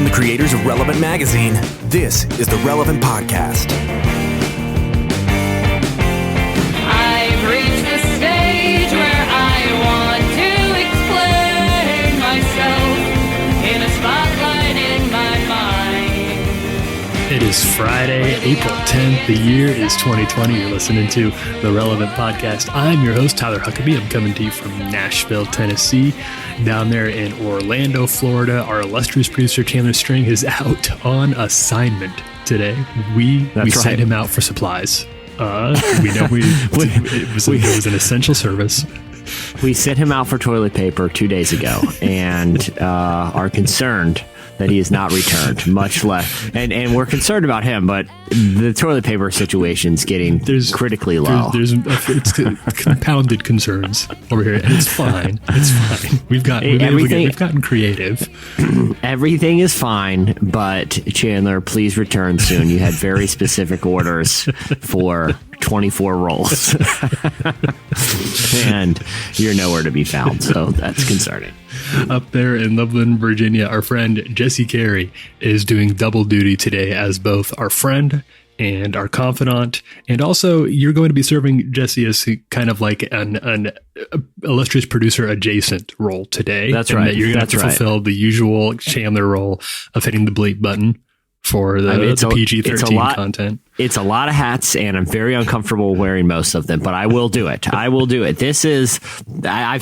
the creators of Relevant Magazine, this is the Relevant Podcast. I've reached the stage where I want to explain myself in a spotlight in my mind. It is Friday, April 10th. The year is 2020. You're listening to the Relevant Podcast. I'm your host, Tyler Huckabee. I'm coming to you from Nashville, Tennessee. Down there in Orlando, Florida, our illustrious producer, Chandler String, is out on assignment today. We sent him out for supplies. We know it was an essential service. We sent him out for toilet paper 2 days ago and are concerned that he has not returned, much less. And we're concerned about him, but the toilet paper situation's getting critically low. It's compounded concerns over here, and it's fine. It's fine. We've gotten creative. Everything is fine, but Chandler, please return soon. You had very specific orders for 24 rolls, and you're nowhere to be found, so that's concerning. Up there in Loveland, Virginia, our friend Jesse Carey is doing double duty today as both our friend and our confidant. And also, you're going to be serving Jesse as kind of like an illustrious producer adjacent role today. That's right. You're going to have to fulfill the usual Chandler role of hitting the bleep button for the PG-13 content. It's a lot of hats, and I'm very uncomfortable wearing most of them, but I will do it. I've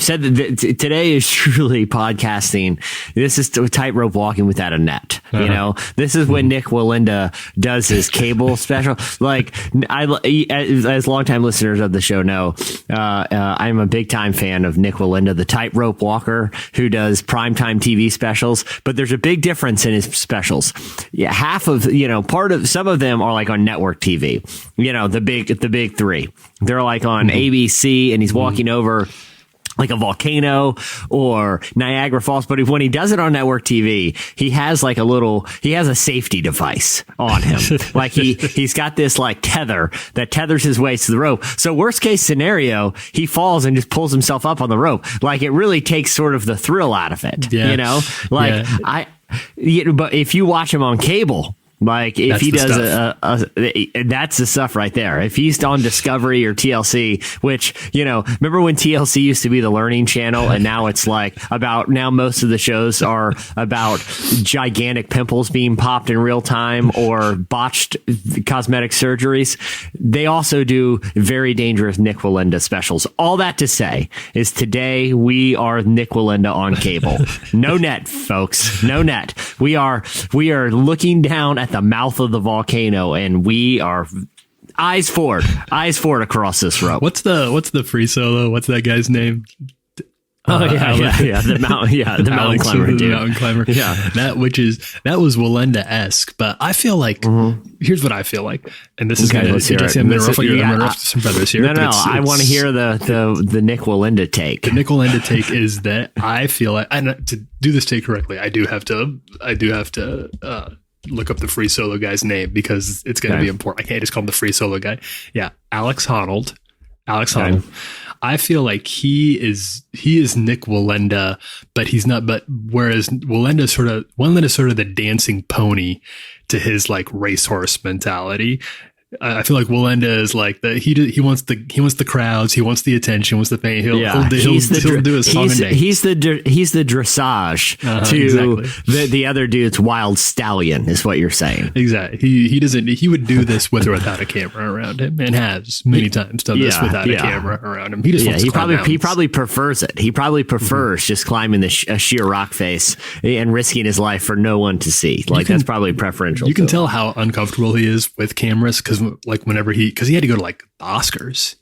said that today is truly podcasting. This is tightrope walking without a net. Uh-huh. You know, this is when Nick Walinda does his cable special. Like, as longtime listeners of the show know, I'm a big time fan of Nick Walinda, the tightrope walker who does primetime TV specials. But there's a big difference in his specials. Yeah, some of them are like on network TV, the big three. They're like on ABC, and he's walking over like a volcano or Niagara Falls. But when he does it on network TV, he has a safety device on him. Like he's got this like tether that tethers his waist to the rope. So worst case scenario, he falls and just pulls himself up on the rope. Like it really takes sort of the thrill out of it, but if you watch him on cable, like if he does that's the stuff right there. If he's on Discovery or TLC, which, remember when TLC used to be the learning channel, and now it's like now most of the shows are about gigantic pimples being popped in real time or botched cosmetic surgeries. They also do very dangerous Nick Walinda specials. All that to say is today we are Nick Walinda on cable. No net, folks. No net. We are looking down at the mouth of the volcano, and we are eyes forward across this rope. What's the free solo? What's that guy's name? The mountain climber, dude. The mountain climber. Yeah, that was Walinda-esque, but I feel like here's what I feel like, and this is I'm gonna ruffle some feathers here. No, I want to hear the Nick Walinda take. The Nick Walinda take is that I feel like, and to do this take correctly, I do have to look up the free solo guy's name because it's going to be important. I can't just call him the free solo guy. Yeah, Alex Honnold. I feel like he is Nick Walinda, but he's not. But whereas Walinda is sort of the dancing pony to his like racehorse mentality. I feel like Walinda is like he wants the crowds, he wants the attention, wants the fame. He'll do his song and dance. He's the dressage to the other dude's wild stallion, is what you're saying. Exactly. He would do this with or without a camera around him, and has many times done this without a camera around him. He just wants to climb mountains. He probably prefers it. He probably prefers just climbing a sheer rock face and risking his life for no one to see. Like that's probably preferential. You can tell how uncomfortable he is with cameras because he had to go to like the Oscars,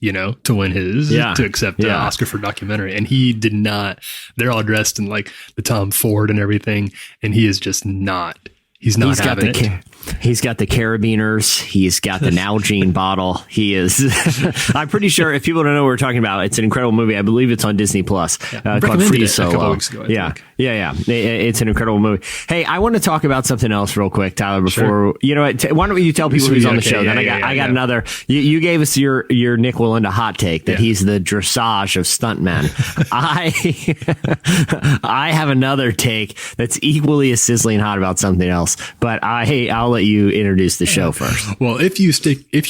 to win to accept the Oscar for documentary, and he did not. They're all dressed in like the Tom Ford and everything, and he is just not. He's not having it. He's got the carabiners. He's got the Nalgene bottle. He is. I'm pretty sure if people don't know what we're talking about, it's an incredible movie. I believe it's on Disney Plus called Free Solo. A couple weeks ago, yeah. It's an incredible movie. Hey, I want to talk about something else real quick, Tyler. Before you know what, why don't you tell people who's on the show? Then I got another. You gave us your Nick Wallenda hot take that he's the dressage of stuntmen. I have another take that's equally as sizzling hot about something else, but I'll let you introduce the show first. Well, if you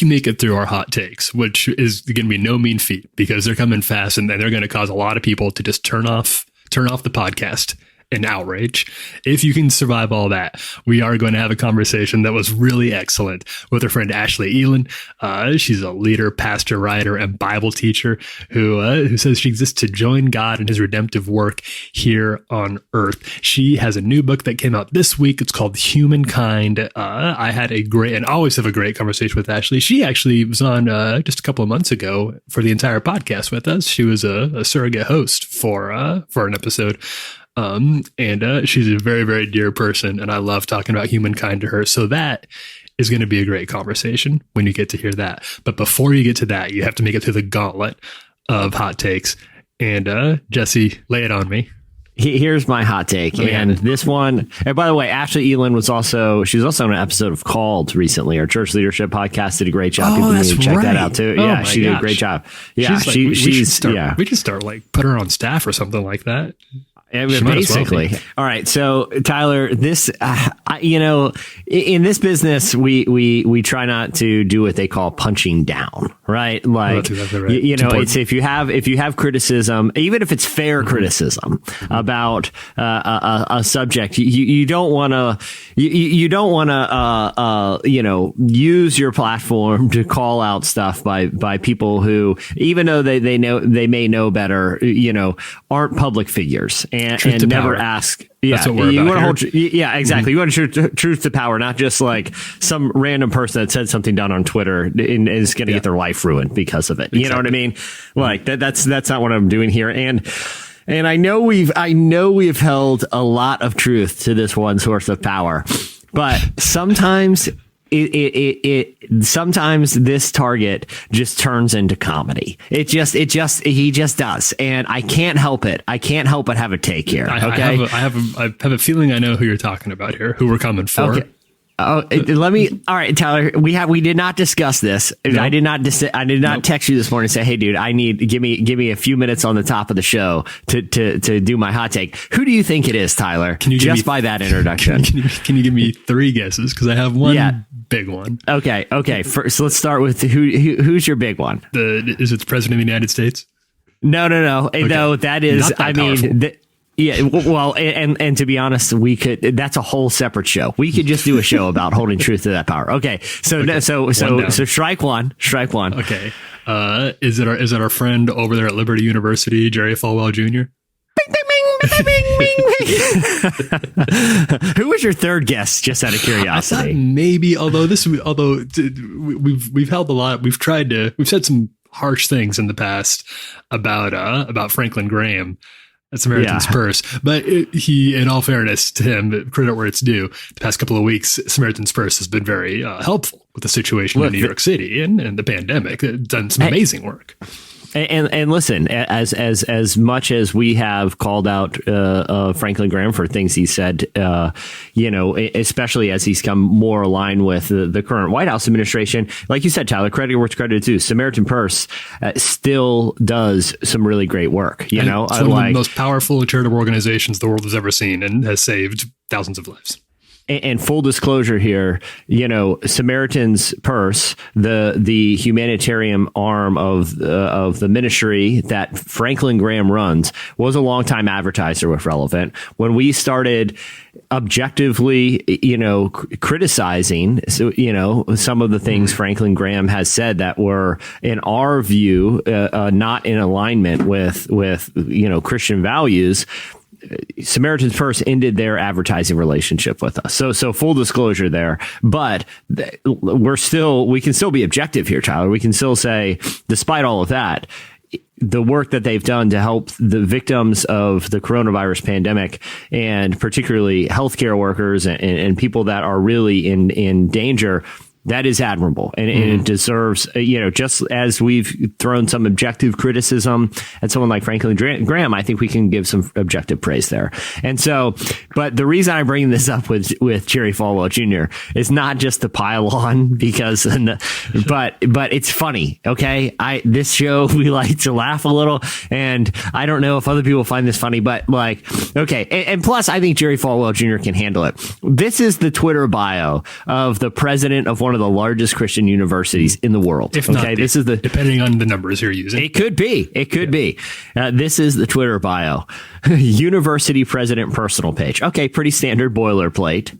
make it through our hot takes, which is going to be no mean feat because they're coming fast and they're going to cause a lot of people to just turn off the podcast in outrage. If you can survive all that, we are going to have a conversation that was really excellent with our friend Ashlee Eiland. She's a leader, pastor, writer, and Bible teacher who says she exists to join God in his redemptive work here on earth. She has a new book that came out this week. It's called Humankind. I had always have a great conversation with Ashlee. She actually was on just a couple of months ago for the entire podcast with us. She was a surrogate host for an episode. She's a very, very dear person, and I love talking about humankind to her. So that is going to be a great conversation when you get to hear that. But before you get to that, you have to make it through the gauntlet of hot takes. And Jesse, lay it on me. Here's my hot take. And this one, and by the way, Ashlee Eiland was also on an episode of Called recently. Our church leadership podcast did a great job. People need to check that out too. Oh, yeah, she did a great job. Yeah, we should start like put her on staff or something like that. Basically. All right. So Tyler, this, in this business, we try not to do what they call punching down, right? Like, it's if you have criticism, even if it's fair criticism about a subject, you don't want to use your platform to call out stuff by people who, even though they may know better, aren't public figures. And never ask. Yeah, that's what we're about here. Exactly. You want truth to power, not just like some random person that said something down on Twitter and is going to get their life ruined because of it. Exactly. You know what I mean? Like that's not what I'm doing here. And I know we've held a lot of truth to this one source of power, but sometimes sometimes this target just turns into comedy. He just does. And I can't help it. I can't help but have a take here. Okay. I have a feeling I know who you're talking about here, who we're coming for. Okay. All right, Tyler, we did not discuss this. No. I did not text you this morning and say, hey dude, give me a few minutes on the top of the show to do my hot take. Who do you think it is, Tyler? By that introduction. Can you give me 3 guesses? Cause I have one big one. Okay. So let's start with who's your big one? Is it the President of the United States? No. Okay. No, that is, yeah, well, and to be honest, that's a whole separate show. We could just do a show about holding truth to that power. Okay. So strike one. Okay. Is it our friend over there at Liberty University, Jerry Falwell Jr.? Who was your third guest, just out of curiosity? I thought maybe, although we've held a lot, we've said some harsh things in the past about Franklin Graham. Samaritan's Purse. But he, in all fairness to him, credit where it's due, the past couple of weeks, Samaritan's Purse has been very helpful with the situation in New York City and the pandemic. It's done some amazing work. And listen, as much as we have called out Franklin Graham for things he said, especially as he's come more aligned with the current White House administration, like you said, Tyler, credit where it's credited to. Samaritan Purse still does some really great work. It's one of the most powerful charitable organizations the world has ever seen, and has saved thousands of lives. And full disclosure here, Samaritan's Purse, the humanitarian arm of the ministry that Franklin Graham runs, was a longtime advertiser with Relevant. When we started objectively, criticizing, some of the things Franklin Graham has said that were, in our view, not in alignment with Christian values, Samaritan's Purse ended their advertising relationship with us. So full disclosure there, but we can still be objective here, Tyler. We can still say, despite all of that, the work that they've done to help the victims of the coronavirus pandemic, and particularly healthcare workers and people that are really in danger. That is admirable, and it deserves, just as we've thrown some objective criticism at someone like Franklin Graham, I think we can give some objective praise there. And so, but the reason I bring this up with Jerry Falwell Jr. is not just to pile on but it's funny. Okay. This show, we like to laugh a little, and I don't know if other people find this funny, but okay. And plus I think Jerry Falwell Jr. can handle it. This is the Twitter bio of the president of one of the largest Christian universities in the world. If not, this is depending on the numbers you're using. It could be. This is the Twitter bio. University president personal page. Okay, pretty standard boilerplate.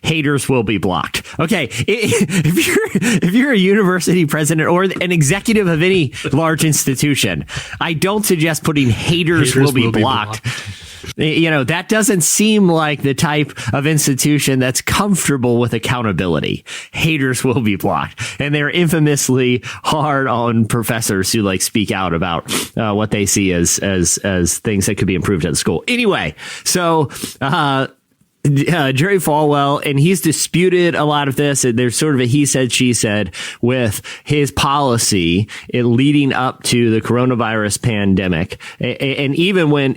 Haters will be blocked. Okay, if you're a university president or an executive of any large institution, I don't suggest putting haters will be blocked. That doesn't seem like the type of institution that's comfortable with accountability. Haters will be blocked. And they're infamously hard on professors who speak out about what they see as things that could be improved at the school. Anyway, so Jerry Falwell, and he's disputed a lot of this. There's sort of a he said, she said with his policy leading up to the coronavirus pandemic. And even when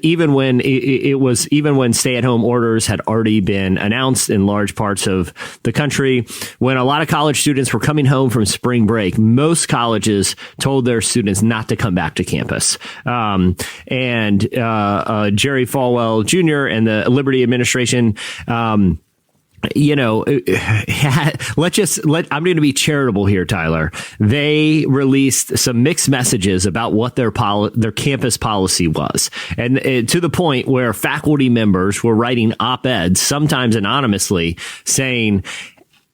stay-at-home orders had already been announced in large parts of the country, when a lot of college students were coming home from spring break, most colleges told their students not to come back to campus. And Jerry Falwell Jr. and the Liberty Administration, I'm going to be charitable here, Tyler. They released some mixed messages about what their campus policy was. And to the point where faculty members were writing op-eds, sometimes anonymously, saying,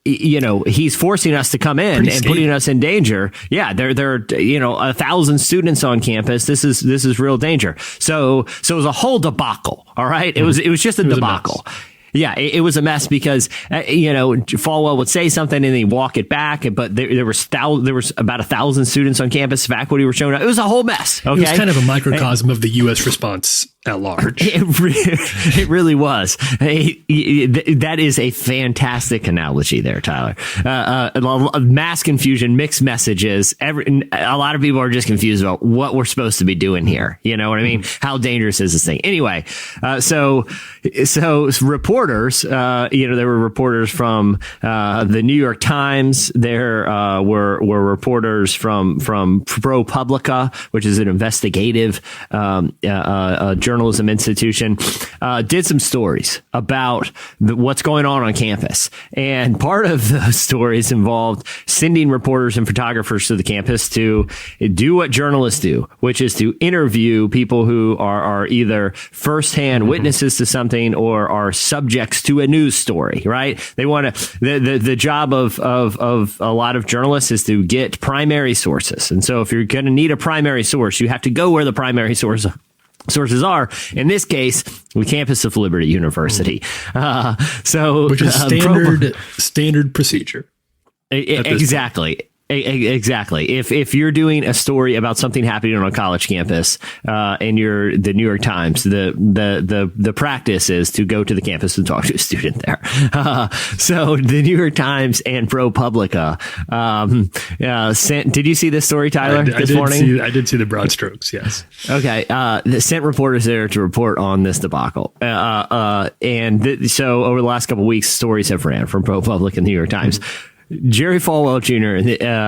he's forcing us to come in and putting us in danger. Yeah, there are 1,000 students on campus. This is real danger. So it was a whole debacle. All right, it was just a debacle. Yeah, it was a mess because, Falwell would say something and then he'd walk it back. But there was about 1,000 students on campus. Faculty were showing up. It was a whole mess. Okay? It was kind of a microcosm of the U.S. response at large. It really was. That is a fantastic analogy there, Tyler. Mass confusion, mixed messages. A lot of people are just confused about what we're supposed to be doing here. You know what I mean? How dangerous is this thing? Anyway, so reporters, there were reporters from the New York Times. There were reporters from ProPublica, which is an investigative journalism institution, did some stories about what's going on campus. And part of those stories involved sending reporters and photographers to the campus to do what journalists do, which is to interview people who are either firsthand witnesses to something or are subjects to a news story, right? They want to, the job of a lot of journalists is to get primary sources. And so if you're going to need a primary source, you have to go where the primary sources are. In this case, the campus of Liberty University. Which is standard procedure. Exactly. Exactly. If you're doing a story about something happening on a college campus, and you're the New York Times, the practice is to go to the campus and talk to a student there. So the New York Times and ProPublica sent. Did you see this story, Tyler? This morning, I did see the broad strokes. Yes. Okay. Sent reporters there to report on this debacle, so over the last couple of weeks, stories have ran from ProPublica and the New York Times. Jerry Falwell Jr.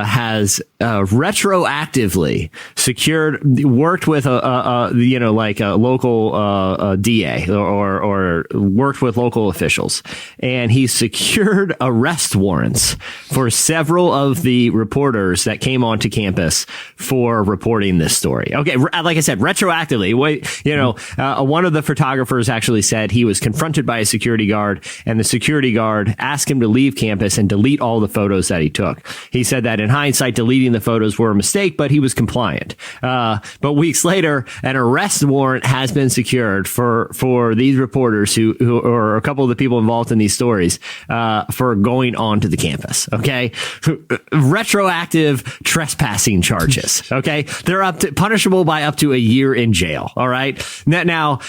Has retroactively worked with a local DA or worked with local officials, and he secured arrest warrants for several of the reporters that came onto campus for reporting this story. Okay, like I said, retroactively. One of the photographers actually said he was confronted by a security guard, and the security guard asked him to leave campus and delete all the photos that he took. He said that in hindsight, deleting deleting the photos were a mistake, but he was compliant. But weeks later, an arrest warrant has been secured for these reporters who or a couple of the people involved in these stories, for going onto the campus. Okay. Retroactive trespassing charges. Okay. They're punishable by up to a year in jail. All right. Now,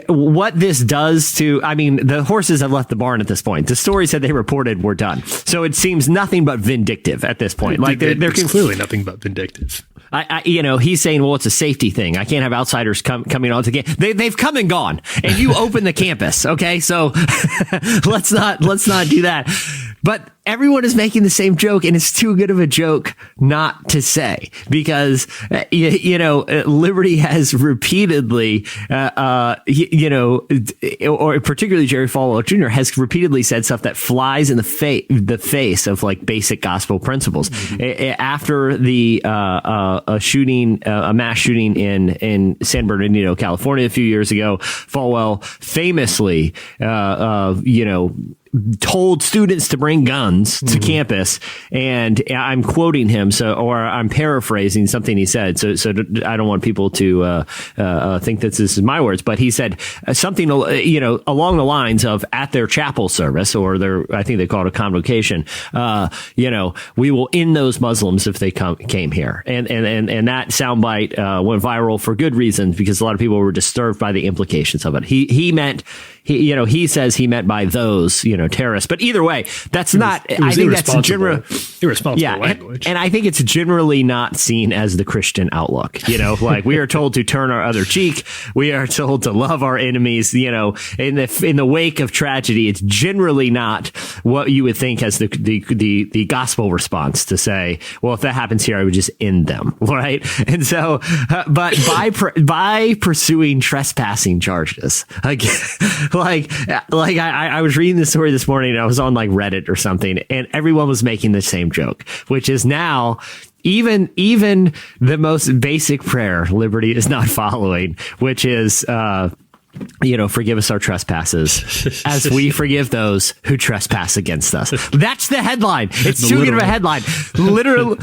what this does to, I mean, the horses have left the barn at this point. The stories that they reported were done. So it seems nothing but vindictive at this point. Like they're clearly nothing but vindictive. He's saying, well, it's a safety thing. I can't have outsiders coming onto the campus. They've come and gone, and you open the campus. Okay. So let's not do that. But everyone is making the same joke, and it's too good of a joke not to say, because, Liberty has repeatedly, or particularly Jerry Falwell Jr. has repeatedly said stuff that flies in the face of like basic gospel principles. Mm-hmm. After the a mass shooting in San Bernardino, California a few years ago, Falwell famously, told students to bring guns to campus, and I'm quoting him, or I'm paraphrasing something he said. So I don't want people to think that this is my words, but he said something along the lines of, at their chapel service, or I think they call it a convocation, we will end those Muslims if they came here, and that soundbite went viral for good reasons, because a lot of people were disturbed by the implications of it. He says he meant by those, terrorists. But either way, that's not, I think that's irresponsible language. And I think it's generally not seen as the Christian outlook. Like, we are told to turn our other cheek. We are told to love our enemies. In the wake of tragedy, it's generally not what you would think as the gospel response, to say, well, if that happens here, I would just end them. Right. And so, but by pursuing trespassing charges, I was reading this story this morning, and I was on like Reddit or something, and everyone was making the same joke, which is now even the most basic prayer Liberty is not following, which is, forgive us our trespasses as we forgive those who trespass against us. That's the headline. It's too good of a headline.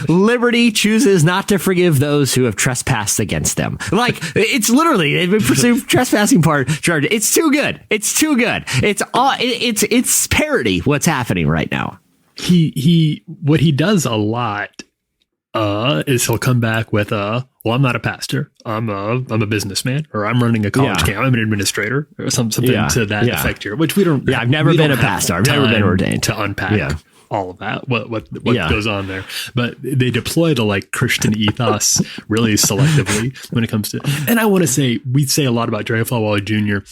Liberty chooses not to forgive those who have trespassed against them. Like, it's literally, they've been pursuing trespassing charge. It's too good. It's too good. It's parody what's happening right now. What he does a lot is he'll come back with well, I'm not a pastor. I'm a businessman, or I'm running a college camp. I'm an administrator, or something to that effect here, which we don't. Yeah, I've never been a pastor. I've never been ordained to unpack all of that. What goes on there? But they deploy the like Christian ethos really selectively when it comes to. And I want to say, we say a lot about Jerry Falwell Jr.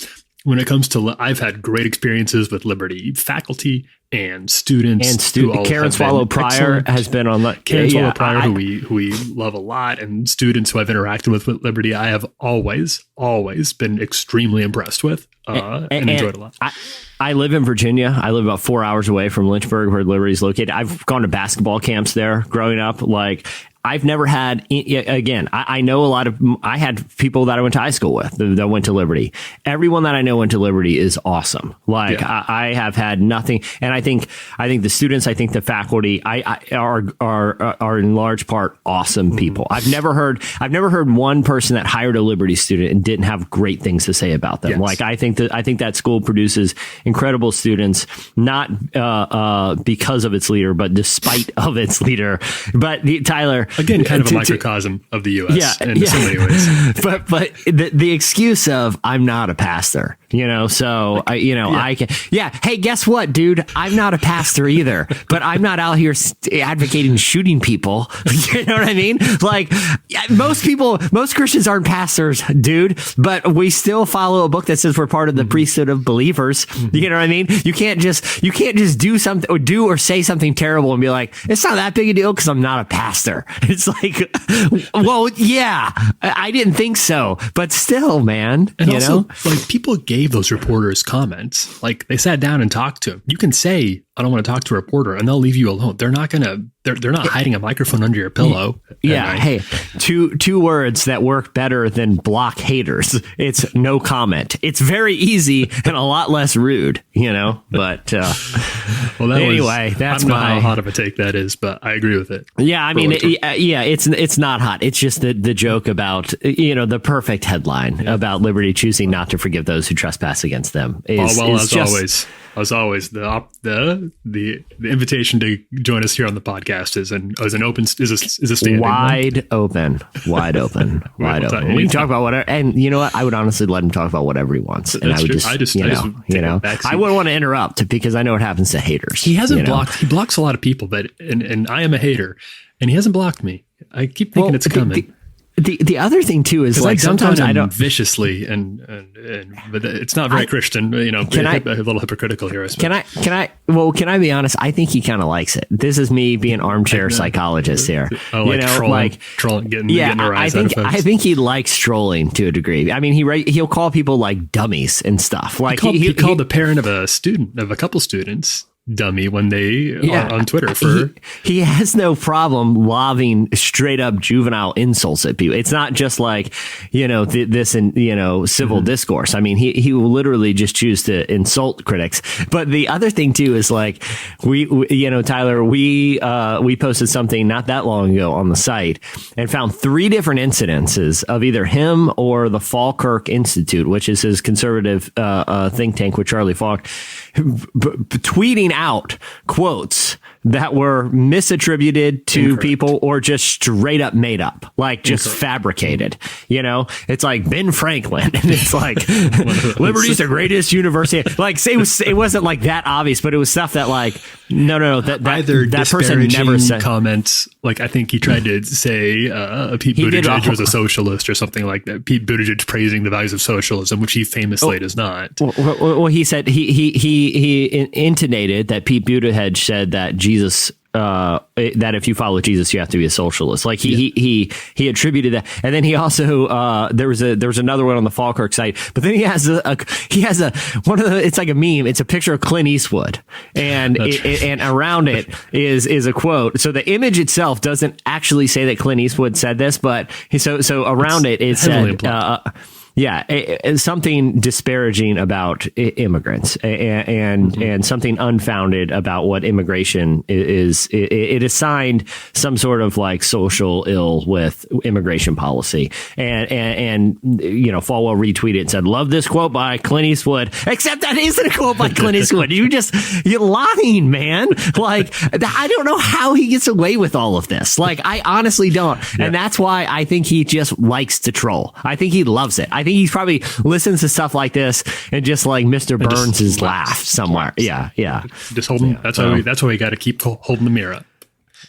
When it comes to, I've had great experiences with Liberty faculty and students. Karen Swallow Pryor has been on that. Karen Swallow Pryor, who we love a lot, and students who I've interacted with Liberty, I have always been extremely impressed with and enjoyed a lot. I live in Virginia. I live about 4 hours away from Lynchburg, where Liberty is located. I've gone to basketball camps there growing up. Like, I've never had, again, I know I had people that I went to high school with that went to Liberty. Everyone that I know went to Liberty is awesome. Like, I have had nothing. And I think the students, I think the faculty, are in large part awesome people. I've never heard one person that hired a Liberty student and didn't have great things to say about them. Yes. Like, I think that school produces incredible students, not, because of its leader, but despite of its leader. But Tyler, again, kind of a microcosm of the U.S. in so many ways. But the excuse of, I'm not a pastor, so I can. Yeah. Hey, guess what, dude? I'm not a pastor either, but I'm not out here advocating shooting people. You know what I mean? Like, most Christians aren't pastors, dude, but we still follow a book that says we're part of the priesthood of believers. You know what I mean? You can't just do something or do or say something terrible and be like, it's not that big a deal because I'm not a pastor. It's like, well, yeah, I didn't think so, but still, man. And like, people gave those reporters comments. Like, they sat down and talked to him. You can say I don't want to talk to a reporter, and they'll leave you alone. They're not hiding a microphone under your pillow. Yeah. Hey, two words that work better than block haters. It's no comment. It's very easy and a lot less rude, but well, anyway, I don't know how hot of a take that is, but I agree with it. Yeah. I mean, it's not hot. It's just the joke about, the perfect headline about liberty choosing not to forgive those who trespass against them. As always, the invitation to join us here on the podcast is a standing wide open. We can talk about whatever, and you know what? I would honestly let him talk about whatever he wants, and I wouldn't want to interrupt because I know what happens to haters. He hasn't blocked. He blocks a lot of people, but and I am a hater, and he hasn't blocked me. I keep thinking it's coming. The other thing too is like sometimes I don't viciously but it's not very Christian, a little hypocritical here. Can I be honest? I think he kind of likes it. This is me being armchair psychologist here. Trolling, getting a rise out of folks. I think he likes trolling to a degree. I mean, he'll call people like dummies and stuff. Like he called the parent of a couple students dummy when they are on Twitter for he has no problem lobbing straight up juvenile insults at people. It's not just like this and civil discourse. I mean, he will literally just choose to insult critics. But the other thing too is like we Tyler, we posted something not that long ago on the site and found 3 different incidences of either him or the Falkirk Institute, which is his conservative think tank with Charlie Falk, tweeting out quotes that were misattributed to people or just straight up made up, like just fabricated. It's like Ben Franklin, and it's like liberty's the greatest university. Like, say it wasn't like that obvious, but it was stuff that like that person never said. Comments like I think he tried to say Pete Buttigieg was a socialist or something like that. Pete Buttigieg praising the values of socialism, which he famously does not. Well, he said he intonated that Pete Buttigieg said that Jesus that if you follow Jesus, you have to be a socialist. Like he attributed that, and then he also there was another one on the Falkirk site, but then he has a one of the, it's like a meme. It's a picture of Clint Eastwood, and and around it is a quote. So the image itself doesn't actually say that Clint Eastwood said this, but so around it said. Something disparaging about immigrants and something unfounded about what immigration is. It assigned some sort of like social ill with immigration policy. And Falwell retweeted and said, "Love this quote by Clint Eastwood," except that isn't a quote by Clint Eastwood. You're lying, man. Like, I don't know how he gets away with all of this. Like, I honestly don't. Yeah. And that's why I think he just likes to troll. I think he loves it. I think he's probably listens to stuff like this and just like Mr. Burns' laugh somewhere. Yeah. Just holding. That's why we got to keep holding the mirror up.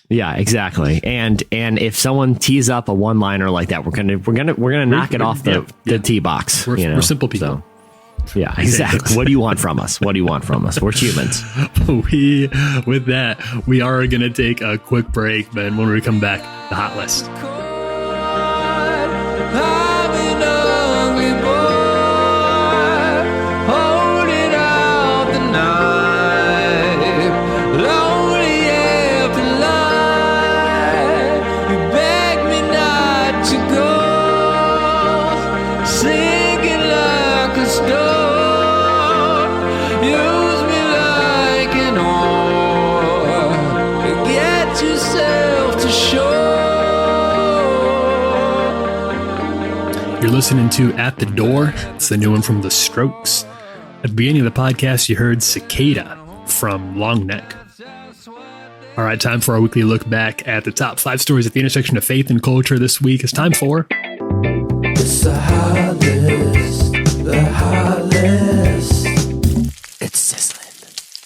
Yeah, exactly. And if someone tees up a one-liner like that, we're gonna knock it off the tee box. We're simple people. So, yeah, exactly. What do you want from us? We're humans. With that, we are going to take a quick break, but when we come back, the hot list. You're listening to At the Door. It's the new one from The Strokes. At the beginning of the podcast, you heard Cicada from Long Neck. All right, time for our weekly look back at the top 5 stories at the intersection of faith and culture this week. It's time for... It's the hot list. The hot list. It's sizzling.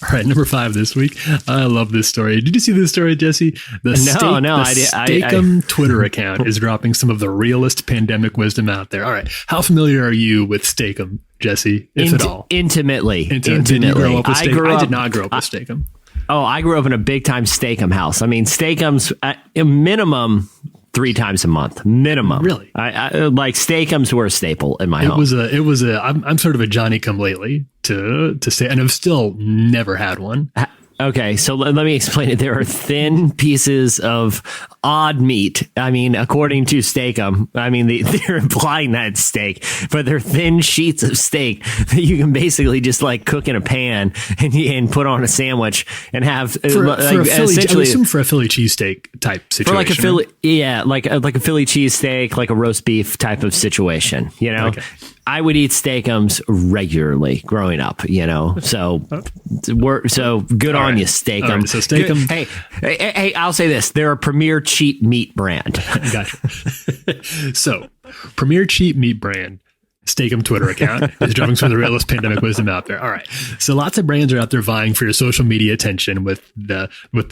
All right, number 5 this week. I love this story. Did you see this story, Jesse? The Steakum Twitter account is dropping some of the realest pandemic wisdom out there. All right, how familiar are you with Steakum, Jesse, if at all? Intimately. Did you grow up with Steakum? I did not grow up with Steakum. Oh, I grew up in a big time Steakum house. I mean, Steakum's a minimum 3 times a month, minimum. Really? I like Steakums were a staple in my home. I'm sort of a Johnny come lately to say, and I've still never had one. Okay, so let me explain it. There are thin pieces of odd meat. I mean, according to Steak-umm, I mean, they're implying that it's steak, but they're thin sheets of steak that you can basically just like cook in a pan and put on a sandwich and have for a Philly, essentially, I assume for a Philly cheesesteak type situation. for like a Philly, yeah, like a Philly cheesesteak, like a roast beef type of situation. You know, Okay. I would eat Steak-umms regularly growing up. You know, so good on you, Steak-umm. All right, so Steak-umm. Hey, I'll say this: they're a premier cheap meat brand. Gotcha. So, premier cheap meat brand, Steak-umm Twitter account is dropping some of the realest pandemic wisdom out there. All right. So lots of brands are out there vying for your social media attention with the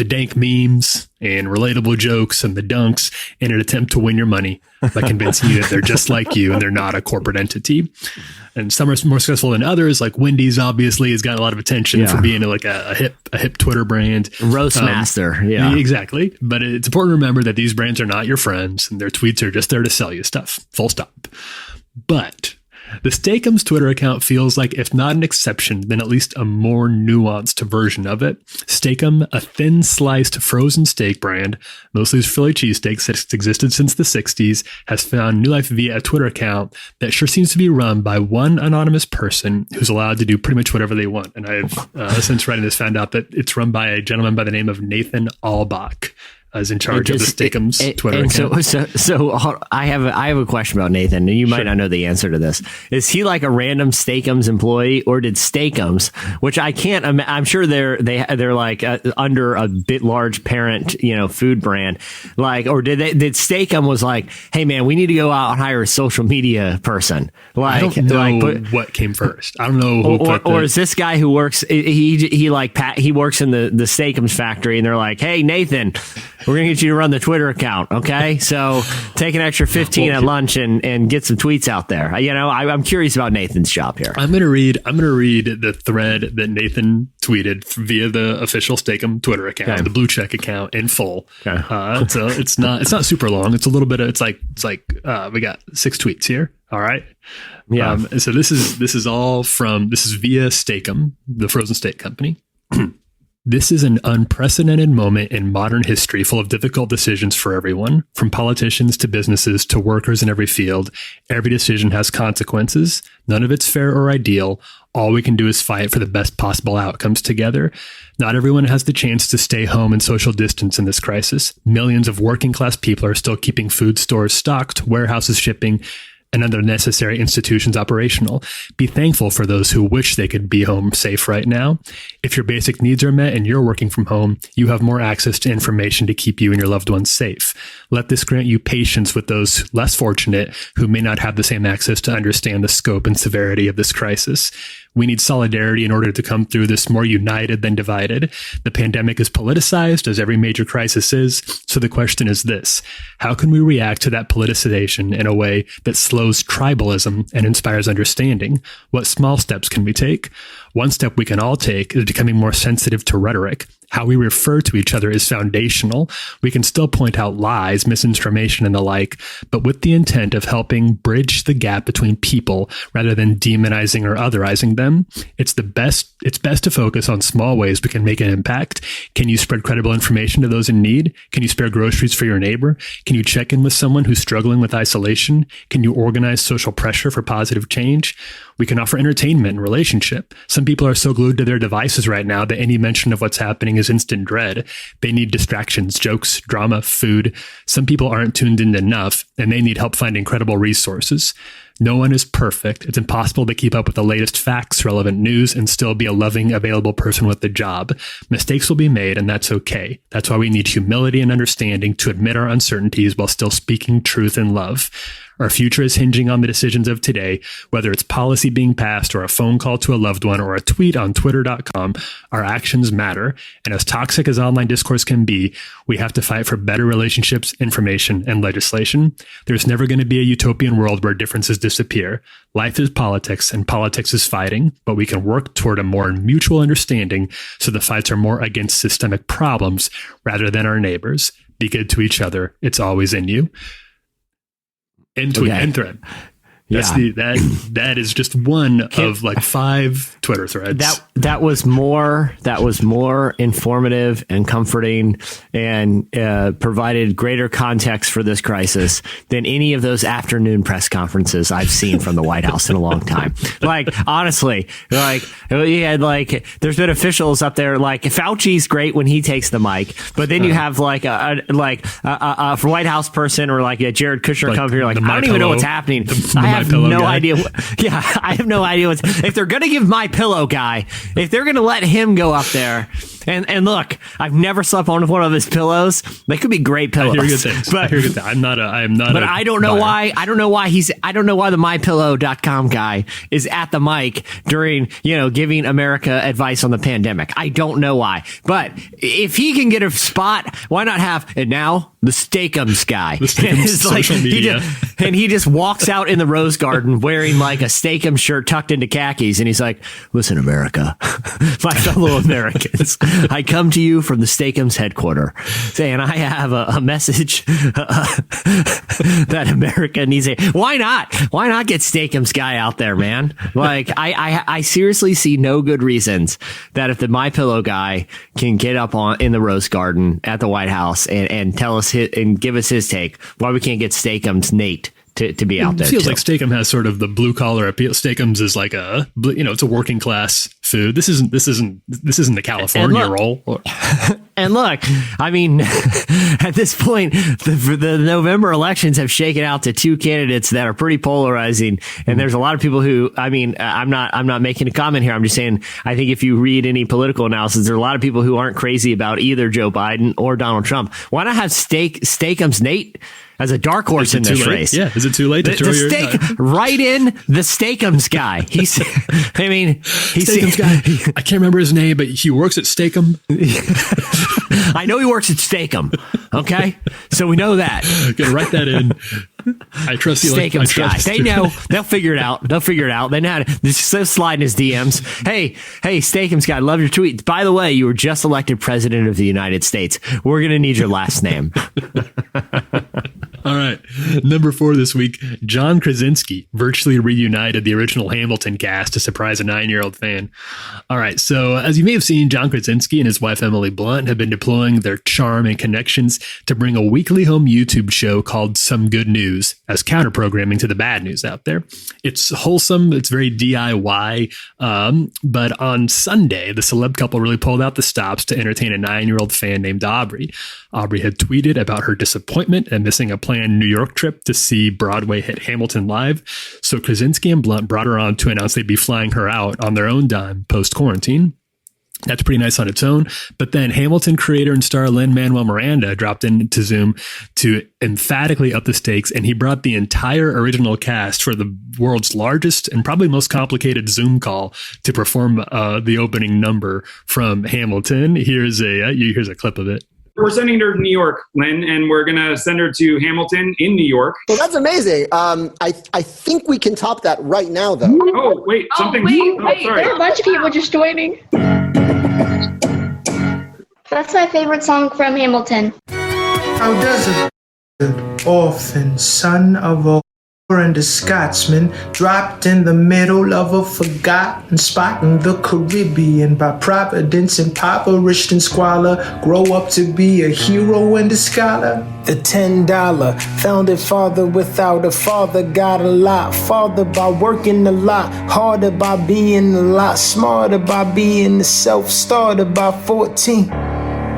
dank memes and relatable jokes and the dunks in an attempt to win your money by convincing you that they're just like you and they're not a corporate entity. And some are more successful than others, like Wendy's obviously has gotten a lot of attention for being like a hip Twitter brand. Roast master. Yeah. Exactly. But it's important to remember that these brands are not your friends and their tweets are just there to sell you stuff. Full stop. But the Steak-umm's Twitter account feels like, if not an exception, then at least a more nuanced version of it. Steak-umm, a thin sliced frozen steak brand, mostly Philly cheesesteaks that's existed since the 60s, has found new life via a Twitter account that sure seems to be run by one anonymous person who's allowed to do pretty much whatever they want. And I've, since writing this, found out that it's run by a gentleman by the name of Nathan Albach. Is in charge of the Steak-umm's Twitter account. So I have a question about Nathan, and you might not know the answer to this. Is he like a random Steak-umm's employee, or did Steak-umm's, which I can't, I'm sure they're like under a bit large parent, food brand, like, or did Steak-umm was like, hey man, we need to go out and hire a social media person. Like, I don't know what came first. I don't know who or is this guy who works? He works in the Steak-umm's factory, and they're like, hey Nathan, we're going to get you to run the Twitter account. Okay. So take an extra 15 at lunch and get some tweets out there. I'm curious about Nathan's job here. I'm going to read the thread that Nathan tweeted via the official Steak-umm Twitter account, the blue check account in full. Okay. So it's not super long. It's a little bit of, it's like we got 6 tweets here. All right. Yeah. So this is via Steak-umm, the frozen steak company. This is an unprecedented moment in modern history, full of difficult decisions for everyone, from politicians to businesses to workers in every field. Every decision has consequences. None of it's fair or ideal. All we can do is fight for the best possible outcomes together. Not everyone has the chance to stay home and social distance in this crisis. Millions of working class people are still keeping food stores stocked, warehouses shipping, and other necessary institutions operational. Be thankful for those who wish they could be home safe right now. If your basic needs are met and you're working from home, you have more access to information to keep you and your loved ones safe. Let this grant you patience with those less fortunate who may not have the same access to understand the scope and severity of this crisis. We need solidarity in order to come through this more united than divided. The pandemic is politicized, as every major crisis is. So the question is this: how can we react to that politicization in a way that slows tribalism and inspires understanding? What small steps can we take? One step we can all take is becoming more sensitive to rhetoric. How we refer to each other is foundational. We can still point out lies, misinformation, and the like, but with the intent of helping bridge the gap between people rather than demonizing or otherizing them. It's best to focus on small ways we can make an impact. Can you spread credible information to those in need? Can you spare groceries for your neighbor? Can you check in with someone who's struggling with isolation? Can you organize social pressure for positive change? We can offer entertainment and relationship. Some people are so glued to their devices right now that any mention of what's happening is instant dread. They need distractions, jokes, drama, food. Some people aren't tuned in enough, and they need help finding credible resources. No one is perfect. It's impossible to keep up with the latest facts, relevant news, and still be a loving, available person with the job. Mistakes will be made, and that's okay. That's why we need humility and understanding to admit our uncertainties while still speaking truth and love. Our future is hinging on the decisions of today, whether it's policy being passed or a phone call to a loved one or a tweet on twitter.com. Our actions matter. And as toxic as online discourse can be, we have to fight for better relationships, information, and legislation. There's never going to be a utopian world where differences disappear. Life is politics and politics is fighting, but we can work toward a more mutual understanding so the fights are more against systemic problems rather than our neighbors. Be good to each other. It's always in you. End tweet, end thread. That's that is just one of like 5 Twitter threads. That was more informative and comforting and provided greater context for this crisis than any of those afternoon press conferences I've seen from the White House in a long time. Like, honestly, like, you had like, there's been officials up there, like Fauci's great when he takes the mic, but then you have like a White House person or like a Jared Kushner come here, like, I don't even know what's happening. I have no idea. I have no idea if they're going to give My Pillow guy, if they're going to let him go up there. And look, I've never slept on one of his pillows. They could be great pillows. I hear good things. But I am not. But I don't know why. I don't know why the MyPillow.com guy is at the mic during, giving America advice on the pandemic. I don't know why. But if he can get a spot, why not have, and now the Steakums guy. The Steakums social media. He just walks out in the Rose Garden wearing like a Steakums shirt tucked into khakis. And he's like, listen, America, my fellow Americans, I come to you from the Steakums headquarters saying I have a message that America needs. Why not? Why not get Steakums guy out there, man? Like, I seriously see no good reasons that if the MyPillow guy can get up in the Rose Garden at the White House and tell us and give us his take, why we can't get Steakums Nate to be out there. It feels like Steakum has sort of the blue collar appeal. Steakums is like it's a working class food. This isn't the California roll. And look, I mean, at this point, the November elections have shaken out to 2 candidates that are pretty polarizing. And there's a lot of people who, I mean, I'm not making a comment here. I'm just saying, I think if you read any political analysis, there are a lot of people who aren't crazy about either Joe Biden or Donald Trump. Why not have Steakums Nate as a dark horse in this race? Yeah, is it too late to throw your right in the Steakums guy? He's Steakums guy. I can't remember his name, but he works at Steakum. I know he works at Steakum. Okay, so we know that. Gonna write that in. I trust you. Steakums guy. They know. They'll figure it out. They know how to just slide in his DMs. Hey, Steakums guy, love your tweet. By the way, you were just elected president of the United States. We're gonna need your last name. All right. Number 4 this week, John Krasinski virtually reunited the original Hamilton cast to surprise a 9-year-old fan. All right. So as you may have seen, John Krasinski and his wife, Emily Blunt, have been deploying their charm and connections to bring a weekly home YouTube show called Some Good News as counter-programming to the bad news out there. It's wholesome. It's very DIY. But on Sunday, the celeb couple really pulled out the stops to entertain a 9-year-old fan named Aubrey. Aubrey had tweeted about her disappointment and missing a planned New York trip to see Broadway hit Hamilton live. So Krasinski and Blunt brought her on to announce they'd be flying her out on their own dime post-quarantine. That's pretty nice on its own. But then Hamilton creator and star Lin-Manuel Miranda dropped into Zoom to emphatically up the stakes, and he brought the entire original cast for the world's largest and probably most complicated Zoom call to perform the opening number from Hamilton. Here's a clip of it. We're sending her to New York, Lynn, and we're going to send her to Hamilton in New York. Well, that's amazing. I think we can top that right now, though. Oh, wait. Something. Wait. Sorry. There are a bunch of people just joining. That's my favorite song from Hamilton. How does an orphan son of a and a Scotsman dropped in the middle of a forgotten spot in the Caribbean by providence, impoverished and squalor, grow up to be a hero and a scholar? The $10 founded father without a father got a lot farther by working a lot harder, by being a lot smarter, by being a self-starter. By 14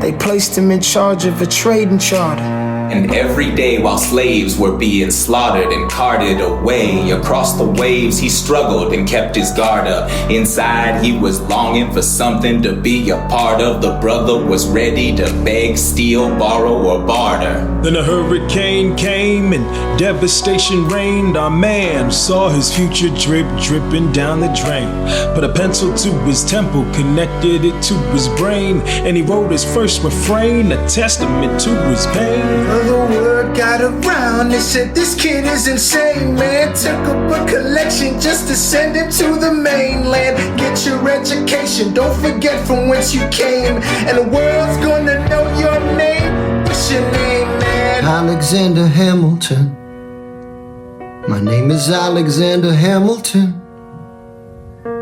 they placed him in charge of a trading charter. And every day while slaves were being slaughtered and carted away across the waves, he struggled and kept his guard up. Inside he was longing for something to be a part of. The brother was ready to beg, steal, borrow, or barter. Then a hurricane came and devastation reigned. Our man saw his future dripping down the drain. Put a pencil to his temple, connected it to his brain, and he wrote his first refrain, a testament to his pain. The word got around, they said this kid is insane, man. Took up a collection just to send him to the mainland. Get your education, don't forget from whence you came, and the world's gonna know your name. What's your name, man? Alexander Hamilton. My name is Alexander Hamilton,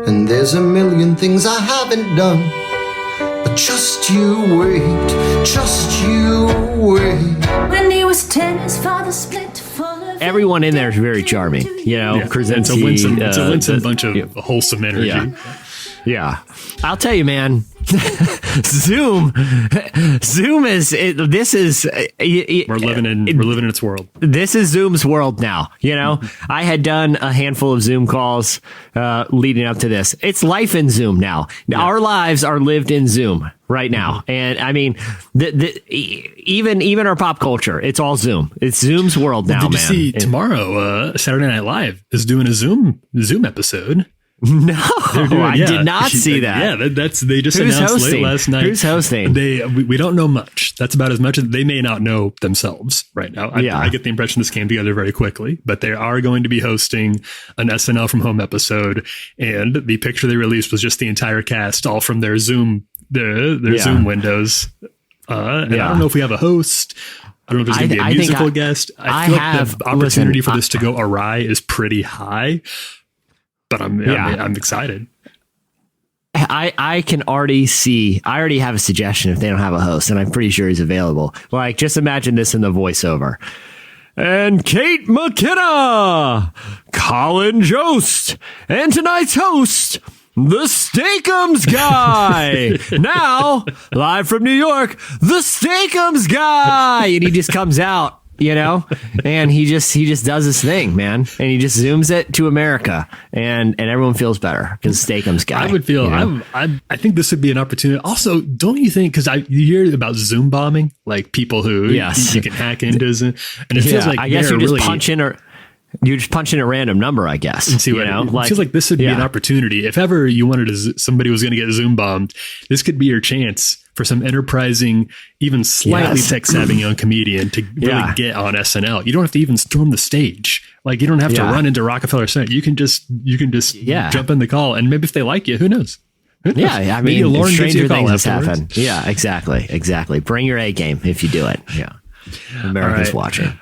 and there's a million things I haven't done. But just you wait, just you wait. When he was 10, his father split full of... Everyone in there is very charming. You know, Krasinski. It's a winsome bunch of wholesome energy. Yeah. I'll tell you, man. Zoom is this is we're living in its world. This is Zoom's world now. You know, I had done a handful of Zoom calls leading up to this. It's life in Zoom now. Our lives are lived in Zoom right now. And I mean, even our pop culture, it's all Zoom. It's Zoom's world now, Did you man. see tomorrow Saturday Night Live is doing a Zoom episode? No, I did not see that. Yeah, they just Who's announced hosting? late last night. Who's hosting? We don't know much. That's about as much as they may not know themselves right now. I get the impression this came together very quickly, but they are going to be hosting an SNL from Home episode, and the picture they released was just the entire cast, all from their Zoom Zoom windows. And I don't know if we have a host. I don't know if there's going to be a musical guest. I feel like the opportunity for this to go awry is pretty high. But I'm excited. I can already see. I already have a suggestion if they don't have a host, and I'm pretty sure he's available. Like, just imagine this in the voiceover. And Kate McKenna, Colin Jost, and tonight's host, the Steakums guy. Now, live from New York, the Steakums guy, and he just comes out. You know, and he just does his thing, man, and he just zooms it to America, and everyone feels better because Steakums guy. I would feel. You know? I think this would be an opportunity. Also, don't you think? Because you hear about Zoom bombing, like people who you can hack into, and it feels like I guess you just punch in a random number, I guess. And see what it feels like. This would be an opportunity. If ever you wanted somebody was going to get Zoom bombed, this could be your chance for some enterprising, even slightly tech-savvy young comedian to really get on SNL. You don't have to even storm the stage. Like, you don't have to run into Rockefeller Center. You can just jump in the call, and maybe if they like you, who knows? Yeah, I mean, Lauren stranger things happen. Yeah, exactly. Bring your A game if you do it. Yeah, America's watching.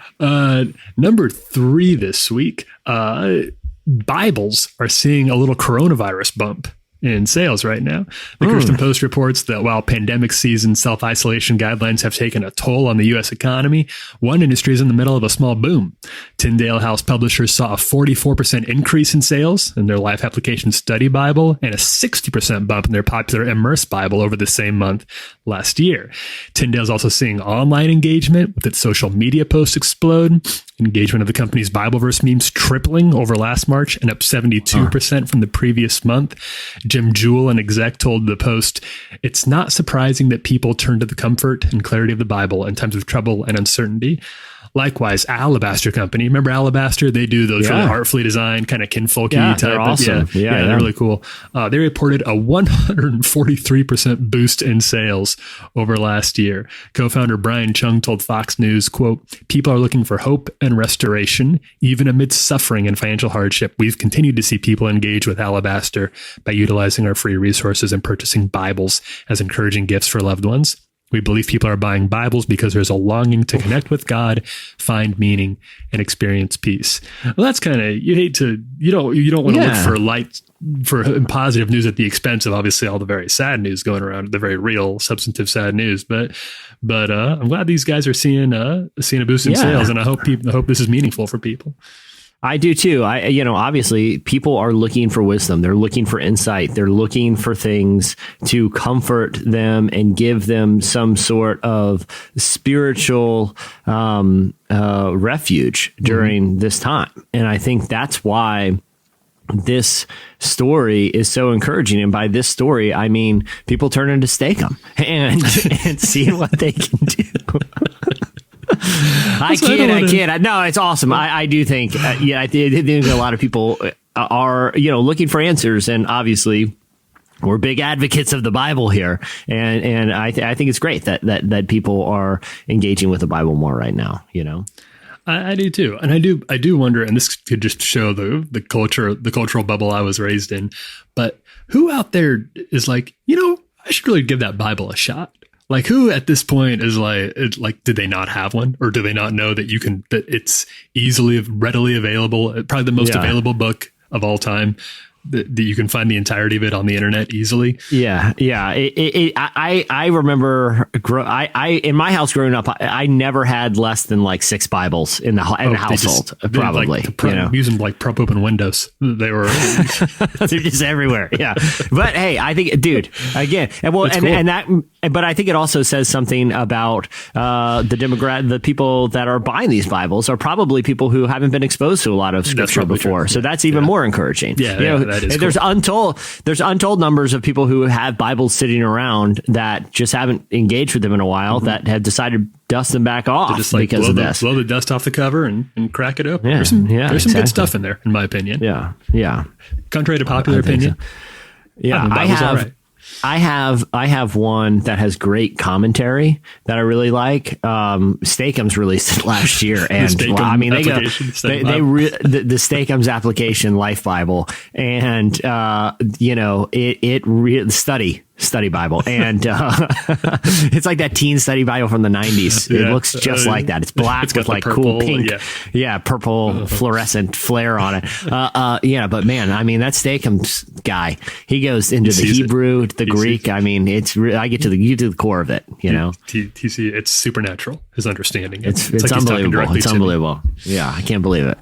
Number 3 this week. Bibles are seeing a little coronavirus bump in sales right now. The Christian Post reports that while pandemic season self-isolation guidelines have taken a toll on the U.S. economy, one industry is in the middle of a small boom. Tyndale House Publishers saw a 44% increase in sales in their Life Application Study Bible and a 60% bump in their popular Immerse Bible over the same month last year. Tyndale's also seeing online engagement with its social media posts explode. Engagement of the company's Bibleverse memes tripling over last March and up 72% from the previous month. Jim Jewell, an exec, told the Post, "It's not surprising that people turn to the comfort and clarity of the Bible in times of trouble and uncertainty." Likewise, Alabaster Company. Remember Alabaster? They do those really artfully designed, kind of kinfolky type. They're awesome. They're really cool. They reported a 143% boost in sales over last year. Co-founder Brian Chung told Fox News, quote, "People are looking for hope and restoration. Even amidst suffering and financial hardship, we've continued to see people engage with Alabaster by utilizing our free resources and purchasing Bibles as encouraging gifts for loved ones. We believe people are buying Bibles because there's a longing to connect with God, find meaning, and experience peace." Well, that's kind of, you don't want to look for positive news at the expense of obviously all the very sad news going around, the very real, substantive, sad news. But I'm glad these guys are seeing a boost in sales, and I hope this is meaningful for people. I do too. Obviously people are looking for wisdom. They're looking for insight. They're looking for things to comfort them and give them some sort of spiritual refuge during this time. And I think that's why this story is so encouraging. And by this story, I mean, people turning to Steakum and seeing what they can do. I kid. No, it's awesome. I do think, I think a lot of people are, looking for answers, and obviously we're big advocates of the Bible here. And I think it's great that people are engaging with the Bible more right now, I do too. And I do wonder, and this could just show the cultural bubble I was raised in, but who out there is like, I should really give that Bible a shot. Like, who at this point is like, did they not have one, or do they not know that that it's readily available? Probably the most available book of all time. That you can find the entirety of it on the internet easily. Yeah. I remember in my house growing up, I never had less than like 6 Bibles in the household. Probably, using like prop open windows. They were they're just everywhere. Yeah, but hey, I think, dude, again, but I think it also says something about the people that are buying these Bibles are probably people who haven't been exposed to a lot of scripture before. True. So that's even more encouraging. Yeah. There's untold numbers of people who have Bibles sitting around that just haven't engaged with them in a while, that have decided to dust them back off just like because of this. Blow the dust off the cover and crack it open. Yeah, there's some good stuff in there, in my opinion. Yeah. Contrary to popular opinion. So. Yeah, I have one that has great commentary that I really like. Steakums released it last year, and the Steakums application Life Bible, and study Bible, and it's like that teen study Bible from the 90s. It looks just like that. It's black with like purple, cool pink, purple fluorescent flare on it. But man, I mean, that Steakums guy, he goes into the Hebrew, the Greek. I mean, I get to the core of it. It's supernatural. His understanding. It's like unbelievable. It's unbelievable. Yeah, I can't believe it.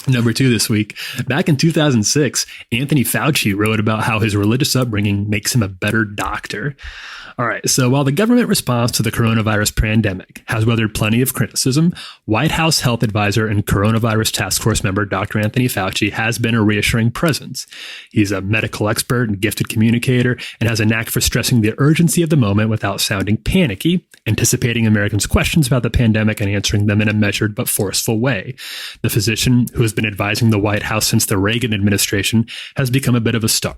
Number 2 this week. Back in 2006, Anthony Fauci wrote about how his religious upbringing makes him a better doctor. All right. So while the government response to the coronavirus pandemic has weathered plenty of criticism, White House health advisor and coronavirus task force member Dr. Anthony Fauci has been a reassuring presence. He's a medical expert and gifted communicator and has a knack for stressing the urgency of the moment without sounding panicky, anticipating Americans' questions about the pandemic and answering them in a measured but forceful way. The physician, who has been advising the White House since the Reagan administration, has become a bit of a star.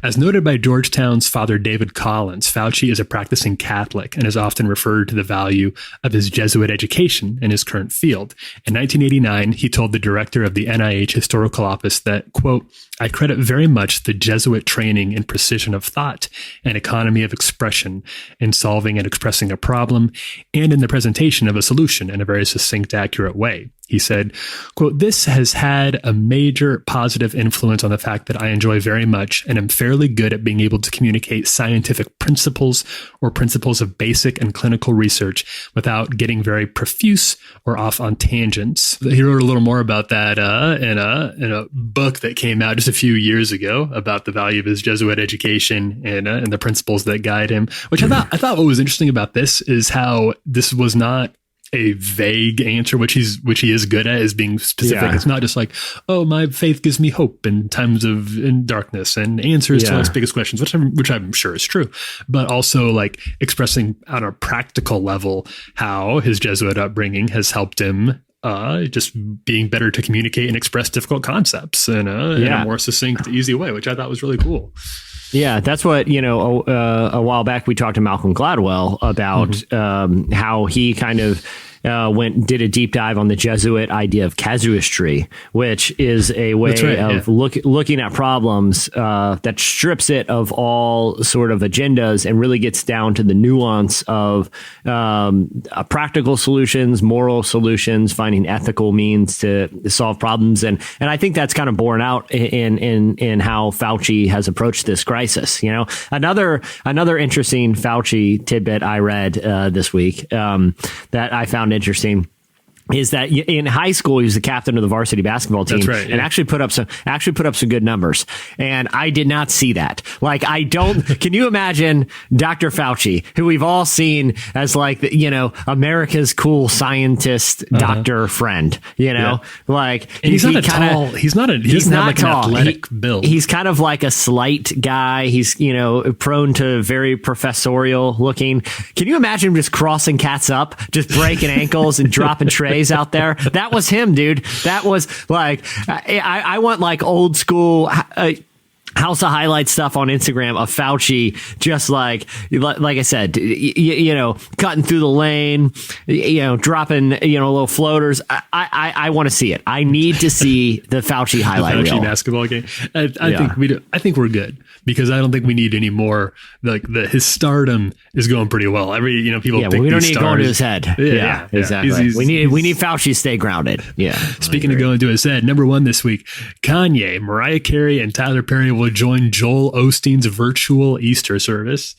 As noted by Georgetown's Father David Collins, Fauci is a practicing Catholic and is often referred to the value of his Jesuit education in his current field. In 1989, he told the director of the NIH Historical Office that, quote, "I credit very much the Jesuit training in precision of thought and economy of expression in solving and expressing a problem and in the presentation of a solution in a very succinct, accurate way." He said, quote, "This has had a major positive influence on the fact that I enjoy very much and am fairly good at being able to communicate scientific principles or principles of basic and clinical research without getting very profuse or off on tangents." He wrote a little more about that in a book that came out just a few years ago about the value of his Jesuit education and the principles that guide him, which I thought what was interesting about this is how this was not a vague answer, which he is good at, is being specific. Yeah. It's not just like, oh, my faith gives me hope in times of darkness and answers to life's biggest questions, which I'm sure is true, but also like expressing on a practical level how his Jesuit upbringing has helped him just being better to communicate and express difficult concepts in a more succinct, easy way, which I thought was really cool. Yeah, that's what, a while back we talked to Malcolm Gladwell about how he kind of did a deep dive on the Jesuit idea of casuistry, which is a way of looking at problems that strips it of all sort of agendas and really gets down to the nuance of practical solutions, moral solutions, finding ethical means to solve problems. And I think that's kind of borne out in how Fauci has approached this crisis. Another interesting Fauci tidbit I read this week that I found interesting is that in high school he was the captain of the varsity basketball team. That's right, and actually put up some good numbers. And I did not see that. Like, I don't. Can you imagine Dr. Fauci, who we've all seen as like America's cool scientist doctor friend? Like, and he's not tall. He doesn't have like an athletic build. He's kind of like a slight guy. He's prone to very professorial looking. Can you imagine him just crossing cats up, just breaking ankles and dropping trays out there? That was him, dude. That was like, I want like old school House of Highlights stuff on Instagram of Fauci, just like I said, cutting through the lane, dropping, little floaters. I want to see it. I need to see the Fauci highlight Fauci reel. basketball game. I think we're good, because I don't think we need any more. Like his stardom is going pretty well. People. Yeah, think we don't these need stars, going to his head. Yeah, exactly. We need Fauci to stay grounded. Yeah. Speaking of going to his head, number one this week, Kanye, Mariah Carey, and Tyler Perry will join Joel Osteen's virtual Easter service.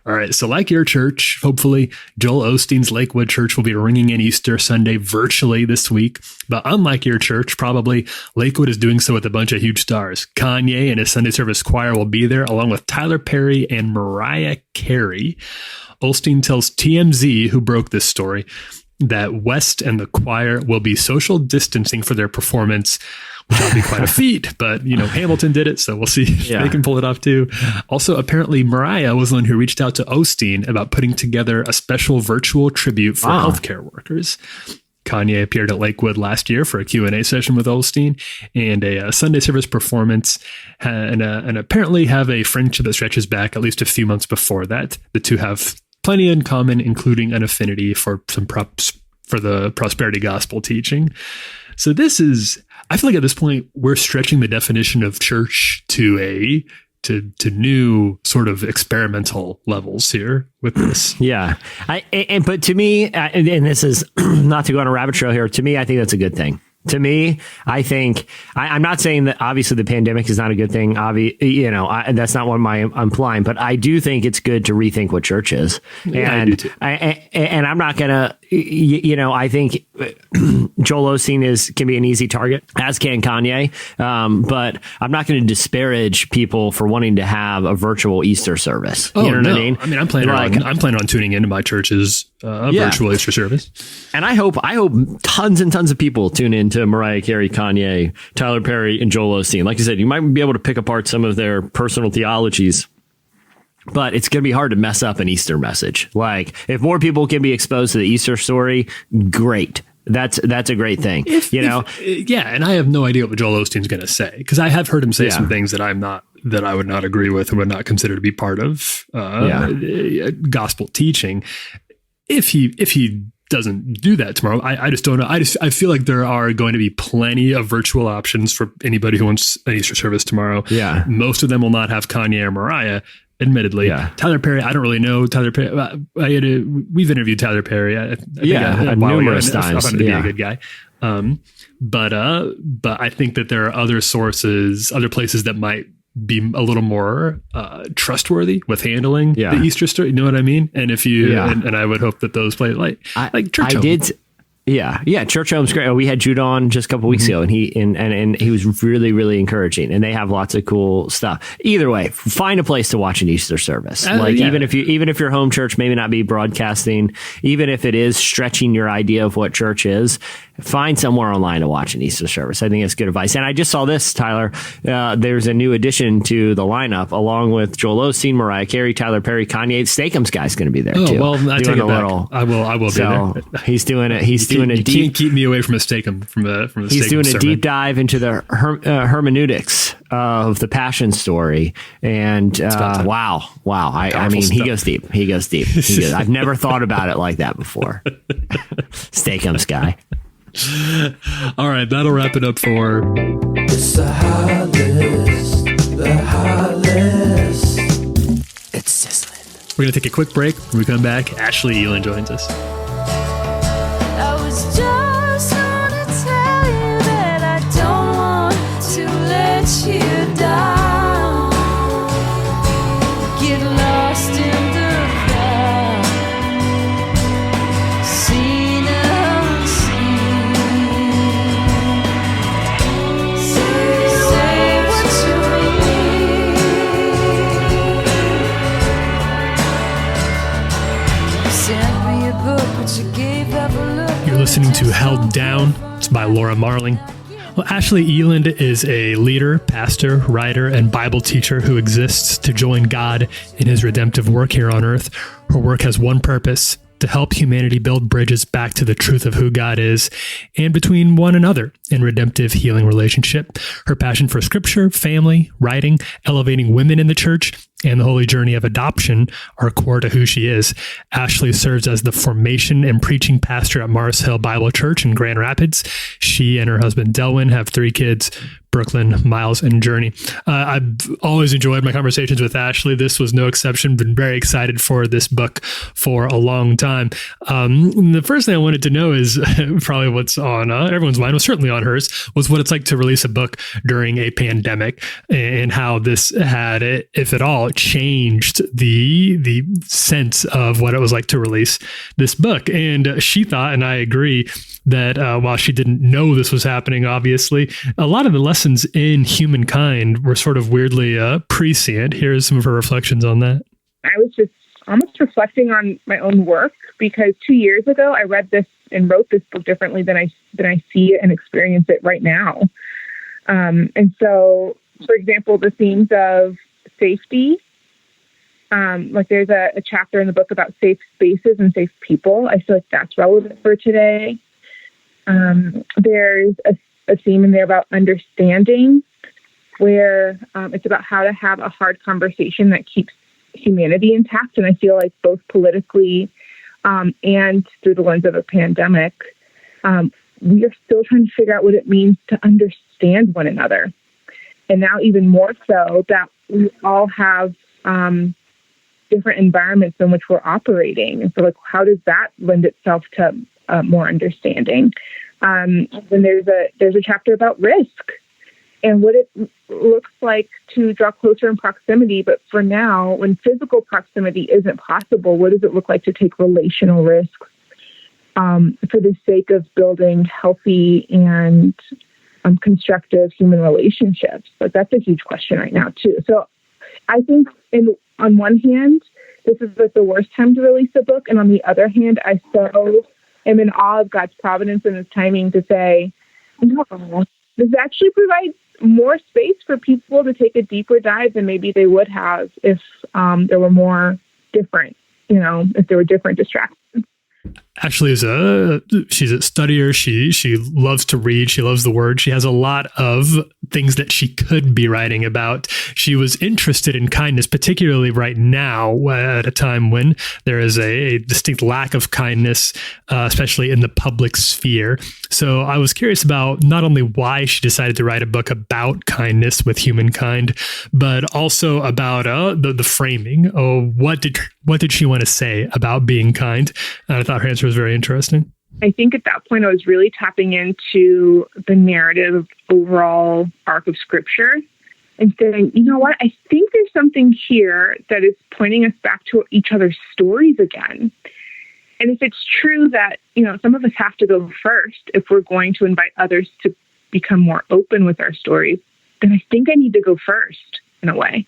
All right, so like your church, hopefully Joel Osteen's Lakewood Church will be ringing in Easter Sunday virtually this week. But unlike your church, probably Lakewood is doing so with a bunch of huge stars. Kanye and his Sunday service choir will be there, along with Tyler Perry and Mariah Carey. Osteen tells TMZ, who broke this story, that West and the choir will be social distancing for their performance, which will be quite a feat. But, Hamilton did it, so we'll see if they can pull it off too. Also, apparently, Mariah was the one who reached out to Osteen about putting together a special virtual tribute for healthcare workers. Kanye appeared at Lakewood last year for a Q&A session with Osteen and a Sunday service performance, and apparently have a friendship that stretches back at least a few months before that. The two have plenty in common, including an affinity for some props for the prosperity gospel teaching. So I feel like at this point we're stretching the definition of church to new sort of experimental levels here with this. Yeah. But to me, and this is not to go on a rabbit trail here, to me, I think that's a good thing. To me, I think I'm not saying that obviously the pandemic is not a good thing. That's not what I'm implying, but I do think it's good to rethink what church is. Yeah, I do too. And I'm not gonna, I think Joel Osteen can be an easy target, as can Kanye. But I'm not going to disparage people for wanting to have a virtual Easter service. Oh, you know what I mean? I mean, I'm planning on tuning into my church's virtual Easter service. And I hope tons and tons of people tune into Mariah Carey, Kanye, Tyler Perry, and Joel Osteen. Like I said, you might be able to pick apart some of their personal theologies, but it's going to be hard to mess up an Easter message. Like, if more people can be exposed to the Easter story, great. That's a great thing. And I have no idea what Joel Osteen's going to say, because I have heard him say some things that I would not agree with and would not consider to be part of gospel teaching. If he doesn't do that tomorrow, I just don't know. I feel like there are going to be plenty of virtual options for anybody who wants an Easter service tomorrow. Yeah. Most of them will not have Kanye or Mariah, admittedly. Yeah. Tyler Perry, I don't really know Tyler Perry. We've interviewed Tyler Perry. I think numerous times. I found him to be a good guy. But I think that there are other places that might be a little more trustworthy with handling the Easter story. You know what I mean? And if you and I would hope that those play like church home. Church Home's great. We had Jude on just a couple weeks ago, and he was really, really encouraging. And they have lots of cool stuff. Either way, find a place to watch an Easter service. Even if your home church maybe not be broadcasting, even if it is stretching your idea of what church is, find somewhere online to watch an Easter service. I think it's good advice. And I just saw this, Tyler. There's a new addition to the lineup, along with Joel Osteen, Mariah Carey, Tyler Perry, Kanye. Steakums guy's going to be there too. Well, I take it back. I will be there. He's doing it. You can't keep me away from a Steakum He's doing a sermon. deep dive into the hermeneutics of the Passion story, and wow! I mean, he goes deep. I've never thought about it like that before. Steakums guy. All right, that'll wrap it up for. It's the high list. The high list. It's sizzling. We're gonna take a quick break. When we come back, Ashlee Eiland joins us. I was just gonna tell you that I don't want to let you down. Get lost in the crowd, seen unseen. Say what you mean. You sent me a book, but you gave up a look. You're listening to Held Down. It's by Laura Marling. Well, Ashlee Eiland is a leader, pastor, writer, and Bible teacher who exists to join God in his redemptive work here on earth. Her work has one purpose: to help humanity build bridges back to the truth of who God is and between one another in redemptive healing relationship. Her passion for scripture, family, writing, elevating women in the church, and the holy journey of adoption are core to who she is. Ashlee serves as the formation and preaching pastor at Mars Hill Bible Church in Grand Rapids. She and her husband Delwyn have 3 kids, Brooklyn, Miles, and Journey. I've always enjoyed my conversations with Ashlee. This was no exception. Been very excited for this book for a long time. The first thing I wanted to know is probably what's on everyone's mind, was certainly on hers, was what it's like to release a book during a pandemic and how this had, if at all, changed the sense of what it was like to release this book. And she thought, and I agree, that while she didn't know this was happening, obviously, a lot of the lessons in humankind were sort of weirdly prescient. Here's some of her reflections on that. I was just almost reflecting on my own work, because 2 years ago I read this and wrote this book differently than I see it and experience it right now. And so, for example, the themes of safety, like there's a chapter in the book about safe spaces and safe people. I feel like that's relevant for today. There's a theme in there about understanding, where it's about how to have a hard conversation that keeps humanity intact. And I feel like both politically and through the lens of a pandemic, we are still trying to figure out what it means to understand one another. And now even more so that we all have different environments in which we're operating. And so, like, how does that lend itself to more understanding? Then there's a chapter about risk and what it looks like to draw closer in proximity. But for now, when physical proximity isn't possible, what does it look like to take relational risks for the sake of building healthy and constructive human relationships? Like, that's a huge question right now too. So I think on one hand, this is like the worst time to release a book. And on the other hand, I am in awe of God's providence and his timing to say, no, this actually provides more space for people to take a deeper dive than maybe they would have if there were more different, if there were different distractions. Ashlee she's a studier. She loves to read. She loves the word. She has a lot of things that she could be writing about. She was interested in kindness, particularly right now at a time when there is a distinct lack of kindness, especially in the public sphere. So I was curious about not only why she decided to write a book about kindness with humankind, but also about the framing. What did she want to say about being kind? And I thought her answer was very interesting. I think at that point I was really tapping into the narrative overall arc of scripture and saying, you know what, I think there's something here that is pointing us back to each other's stories again. And if it's true that, some of us have to go first if we're going to invite others to become more open with our stories, then I think I need to go first in a way.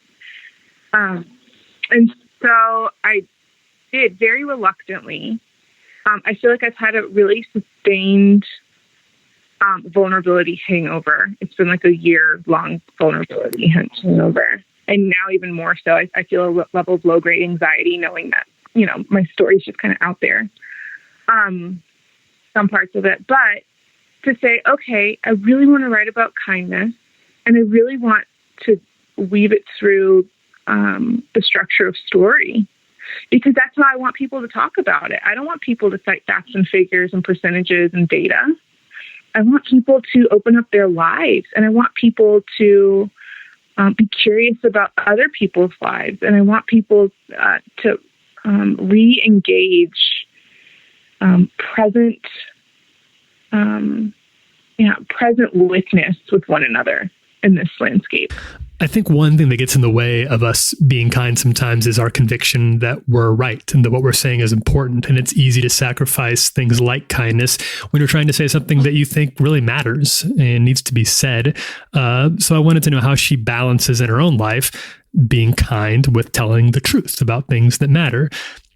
And so I did very reluctantly. I feel like I've had a really sustained vulnerability hangover. It's been like a year-long vulnerability hangover. And now even more so, I feel a level of low-grade anxiety knowing that, my story's just kind of out there. Some parts of it. But to say, okay, I really want to write about kindness, and I really want to weave it through the structure of story. Because that's how I want people to talk about it. I don't want people to cite facts and figures and percentages and data. I want people to open up their lives, and I want people to be curious about other people's lives, and I want people to re-engage present witness with one another in this landscape. I think one thing that gets in the way of us being kind sometimes is our conviction that we're right and that what we're saying is important. And it's easy to sacrifice things like kindness when you're trying to say something that you think really matters and needs to be said. So I wanted to know how she balances in her own life being kind with telling the truth about things that matter.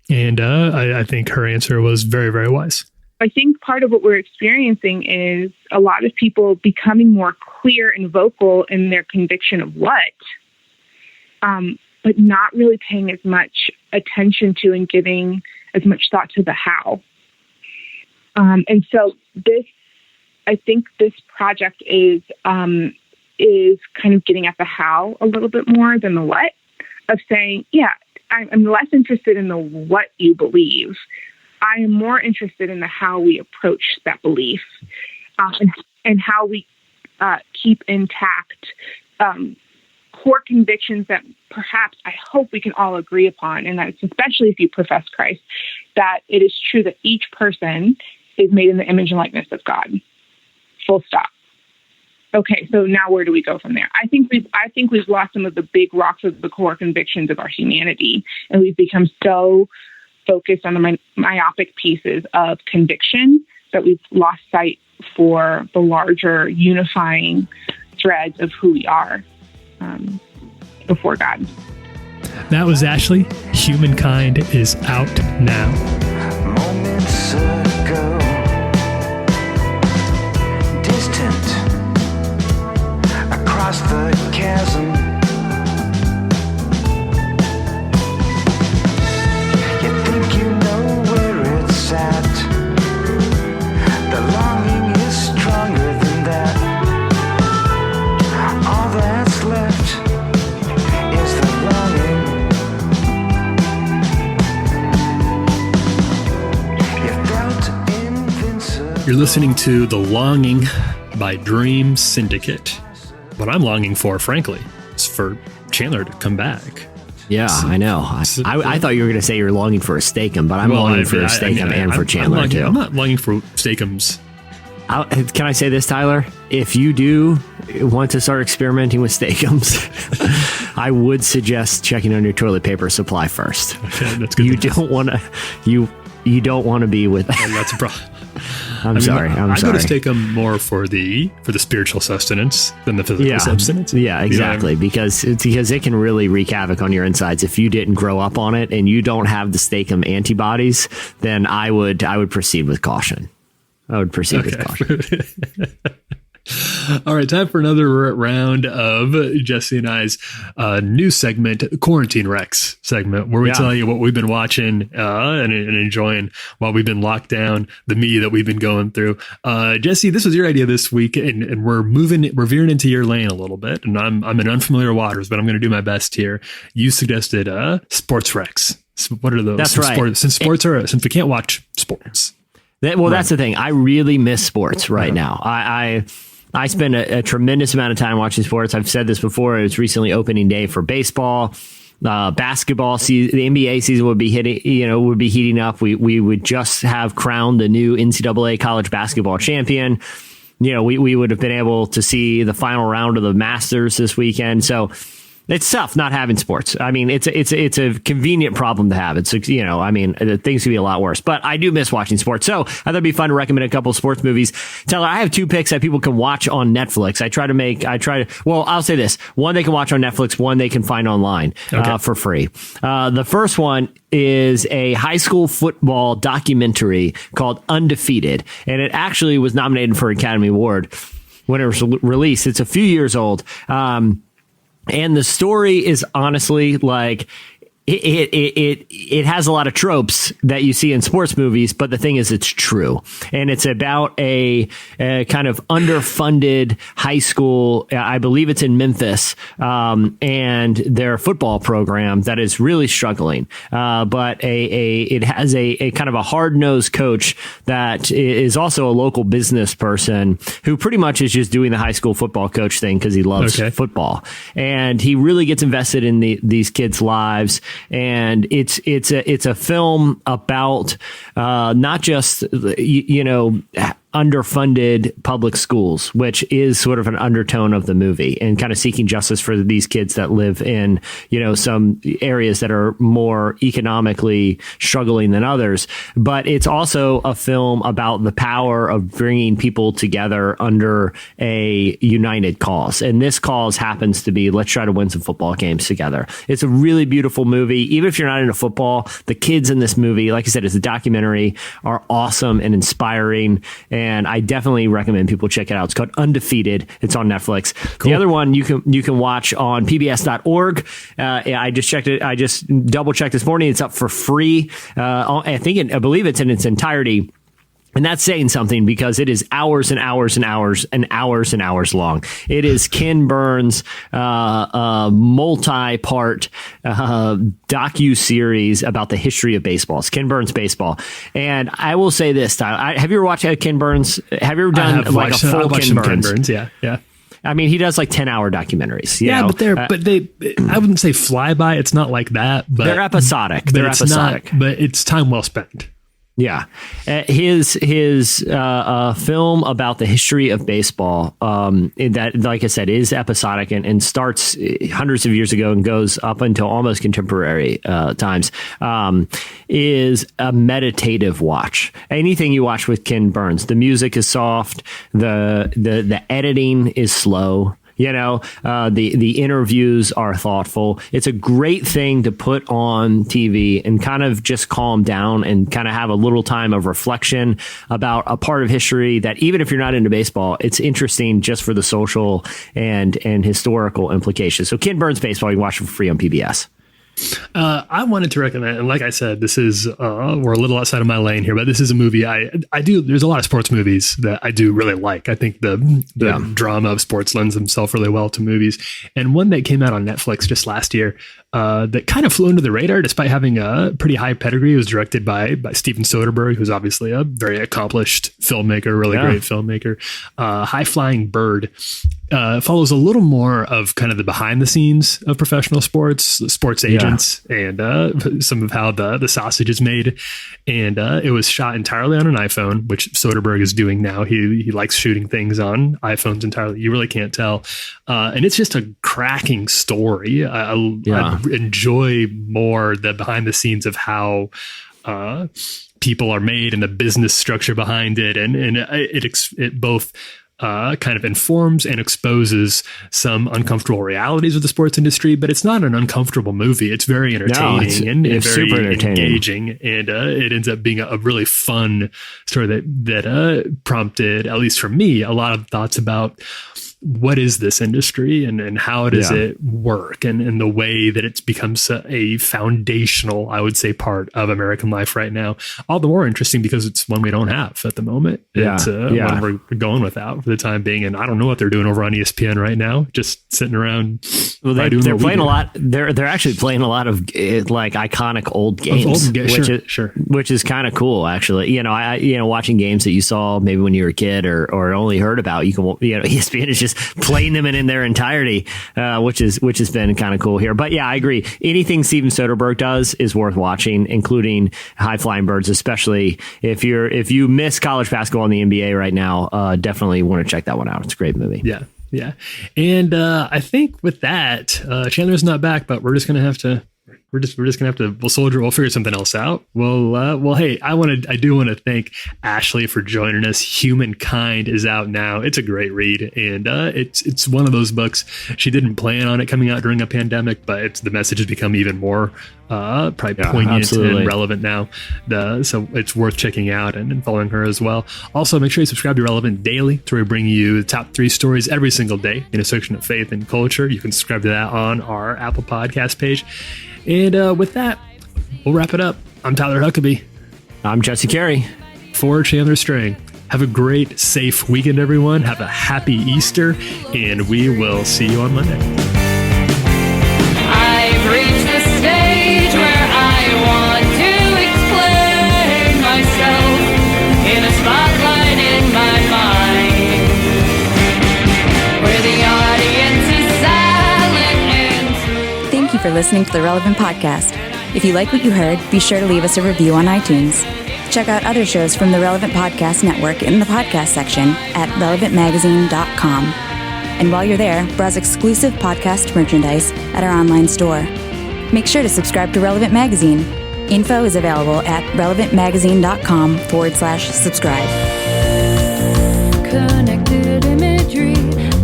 And I think her answer was very, very wise. I think part of what we're experiencing is a lot of people becoming more clear and vocal in their conviction of what, but not really paying as much attention to and giving as much thought to the how. And so I think this project is kind of getting at the how a little bit more than the what, of saying, yeah, I'm less interested in the what you believe. I am more interested in the how we approach that belief, and how we keep intact core convictions that perhaps I hope we can all agree upon, and that's especially if you profess Christ, that it is true that each person is made in the image and likeness of God. Full stop. Okay, so now where do we go from there? I think we've lost some of the big rocks of the core convictions of our humanity, and we've become so focused on the myopic pieces of conviction that we've lost sight for the larger unifying threads of who we are before God. That was Ashlee. Humankind is out now. Moments ago, distant across the chasm, you think you know where it's at. The longing is stronger than that. All that's left is the longing. You felt invincible. You're listening to The Longing by Dream Syndicate. What I'm longing for, frankly, is for Chandler to come back. Yeah, I know. I thought you were going to say you're longing for a Steakum, but I'm longing for a Steakum and for Chandler, too. I'm not longing for Steakums. Can I say this, Tyler? If you do want to start experimenting with Steakums, I would suggest checking on your toilet paper supply first. Okay, that's good. You don't want to. You don't want to be with. And that's a problem. I'm sorry. I go to Steakum more for the spiritual sustenance than the physical substance. Yeah, exactly. Because it can really wreak havoc on your insides if you didn't grow up on it and you don't have the Steakum antibodies. Then I would proceed with caution. With caution. All right, time for another round of Jesse and I's new segment, Quarantine Rex segment, where we tell you what we've been watching and enjoying while we've been locked down, the media that we've been going through. Jesse, this was your idea this week, and we're veering into your lane a little bit, and I'm in unfamiliar waters, but I'm going to do my best here. You suggested Sports Rex. What are those? That's right. Since we can't watch sports. That's the thing. I really miss sports right now. I spend a tremendous amount of time watching sports. I've said this before. It was recently opening day for baseball, basketball season. The NBA season would be heating up. We would just have crowned the new NCAA college basketball champion. We would have been able to see the final round of the Masters this weekend. So it's tough not having sports. I mean, it's a convenient problem to have. Things could be a lot worse, but I do miss watching sports. So I thought it'd be fun to recommend a couple of sports movies. Taylor, I have two picks that people can watch on Netflix. I'll say this. One they can watch on Netflix, one they can find online for free. The first one is a high school football documentary called Undefeated. And it actually was nominated for an Academy Award when it was released. It's a few years old. And the story is honestly like it has a lot of tropes that you see in sports movies, but the thing is, it's true. And it's about a kind of underfunded high school. I believe it's in Memphis, and their football program that is really struggling. But it has a kind of a hard-nosed coach that is also a local business person who pretty much is just doing the high school football coach thing because he loves football. And he really gets invested in these kids' lives. And it's a film about not just underfunded public schools, which is sort of an undertone of the movie, and kind of seeking justice for these kids that live in, some areas that are more economically struggling than others. But it's also a film about the power of bringing people together under a united cause. And this cause happens to be, let's try to win some football games together. It's a really beautiful movie. Even if you're not into football, the kids in this movie, like I said, it's a documentary, are awesome and inspiring. and I definitely recommend people check it out. It's called Undefeated. It's on Netflix. Cool. The other one you can watch on pbs.org. I just checked it. I just double checked this morning. It's up for free. I believe it's in its entirety. And that's saying something because it is hours and hours and hours and hours and hours long. It is Ken Burns' multi-part docu-series about the history of baseball. It's Ken Burns Baseball. And I will say this, Tyler, have you ever watched Ken Burns? Have you ever done a full Ken Burns? Yeah. I mean, he does like 10-hour documentaries. You know? But I wouldn't say flyby. It's not like that. But they're episodic. But it's time well spent. Yeah, his film about the history of baseball, that, like I said, is episodic and starts hundreds of years ago and goes up until almost contemporary times, is a meditative watch. Anything you watch with Ken Burns, the music is soft, the editing is slow. You know, the interviews are thoughtful. It's a great thing to put on TV and kind of just calm down and kind of have a little time of reflection about a part of history that even if you're not into baseball, it's interesting just for the social and historical implications. So Ken Burns Baseball, you can watch it for free on PBS. I wanted to recommend, and like I said, this is we're a little outside of my lane here, but this is a movie I do. There's a lot of sports movies that I do really like. I think the drama of sports lends themselves really well to movies. And one that came out on Netflix just last year that kind of flew under the radar, despite having a pretty high pedigree. It was directed by Steven Soderbergh, who's obviously a very accomplished filmmaker, really great filmmaker. High Flying Bird follows a little more of kind of the behind the scenes of professional sports agents, and some of how the sausage is made. And it was shot entirely on an iPhone, which Soderbergh is doing now. He likes shooting things on iPhones entirely. You really can't tell. And it's just a cracking story. I enjoy more the behind the scenes of how people are made and the business structure behind it. And it both kind of informs and exposes some uncomfortable realities of the sports industry, but it's not an uncomfortable movie. It's very entertaining and very super entertaining. Engaging, and it ends up being a really fun story that prompted, at least for me, a lot of thoughts about what is this industry and how does it work and the way that it's become a foundational, I would say, part of American life right now. All the more interesting because it's one we don't have at the moment. It's one we're going without for the time being. And I don't know what they're doing over on ESPN right now, just sitting around. Well, they're playing a lot. They're actually playing a lot of like iconic old games, which is kind of cool, actually. You know, watching games that you saw maybe when you were a kid or only heard about, ESPN is just playing them in their entirety, which has been kind of cool here. But yeah, I agree. Anything Steven Soderbergh does is worth watching, including High Flying Birds, especially if you miss college basketball in the NBA right now. Definitely want to check that one out. It's a great movie. Yeah. And I think with that, Chandler's not back, but we're just gonna have to. We'll We'll figure something else out. Well, hey, I do want to thank Ashlee for joining us. Humankind is out now. It's a great read, and it's one of those books. She didn't plan on it coming out during a pandemic, but the message has become even more probably poignant and relevant now. So it's worth checking out and following her as well. Also, make sure you subscribe to Relevant Daily, to where we bring you the top 3 stories every single day in a section of faith and culture. You can subscribe to that on our Apple Podcast page. And with that, we'll wrap it up. I'm Tyler Huckabee. I'm Jesse Carey. For Chandler Strang. Have a great, safe weekend, everyone. Have a happy Easter, and we will see you on Monday. I've reached the stage where I want to explain myself in a spotlight in my mind, where the audience is silent and Thank you for listening to the Relevant Podcast. If you like what you heard, be sure to leave us a review on iTunes. Check out other shows from the Relevant Podcast Network in the podcast section at relevantmagazine.com. And while you're there, browse exclusive podcast merchandise at our online store. Make sure to subscribe to Relevant Magazine. Info is available at relevantmagazine.com/subscribe. Connected imagery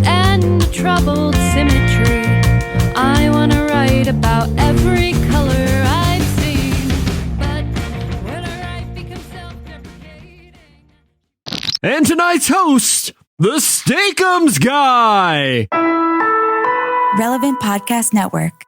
and troubled symmetry. I want to write about every color I've seen, but when I write becomes self-deprecating. And tonight's host, the Steakums Guy. Relevant Podcast Network.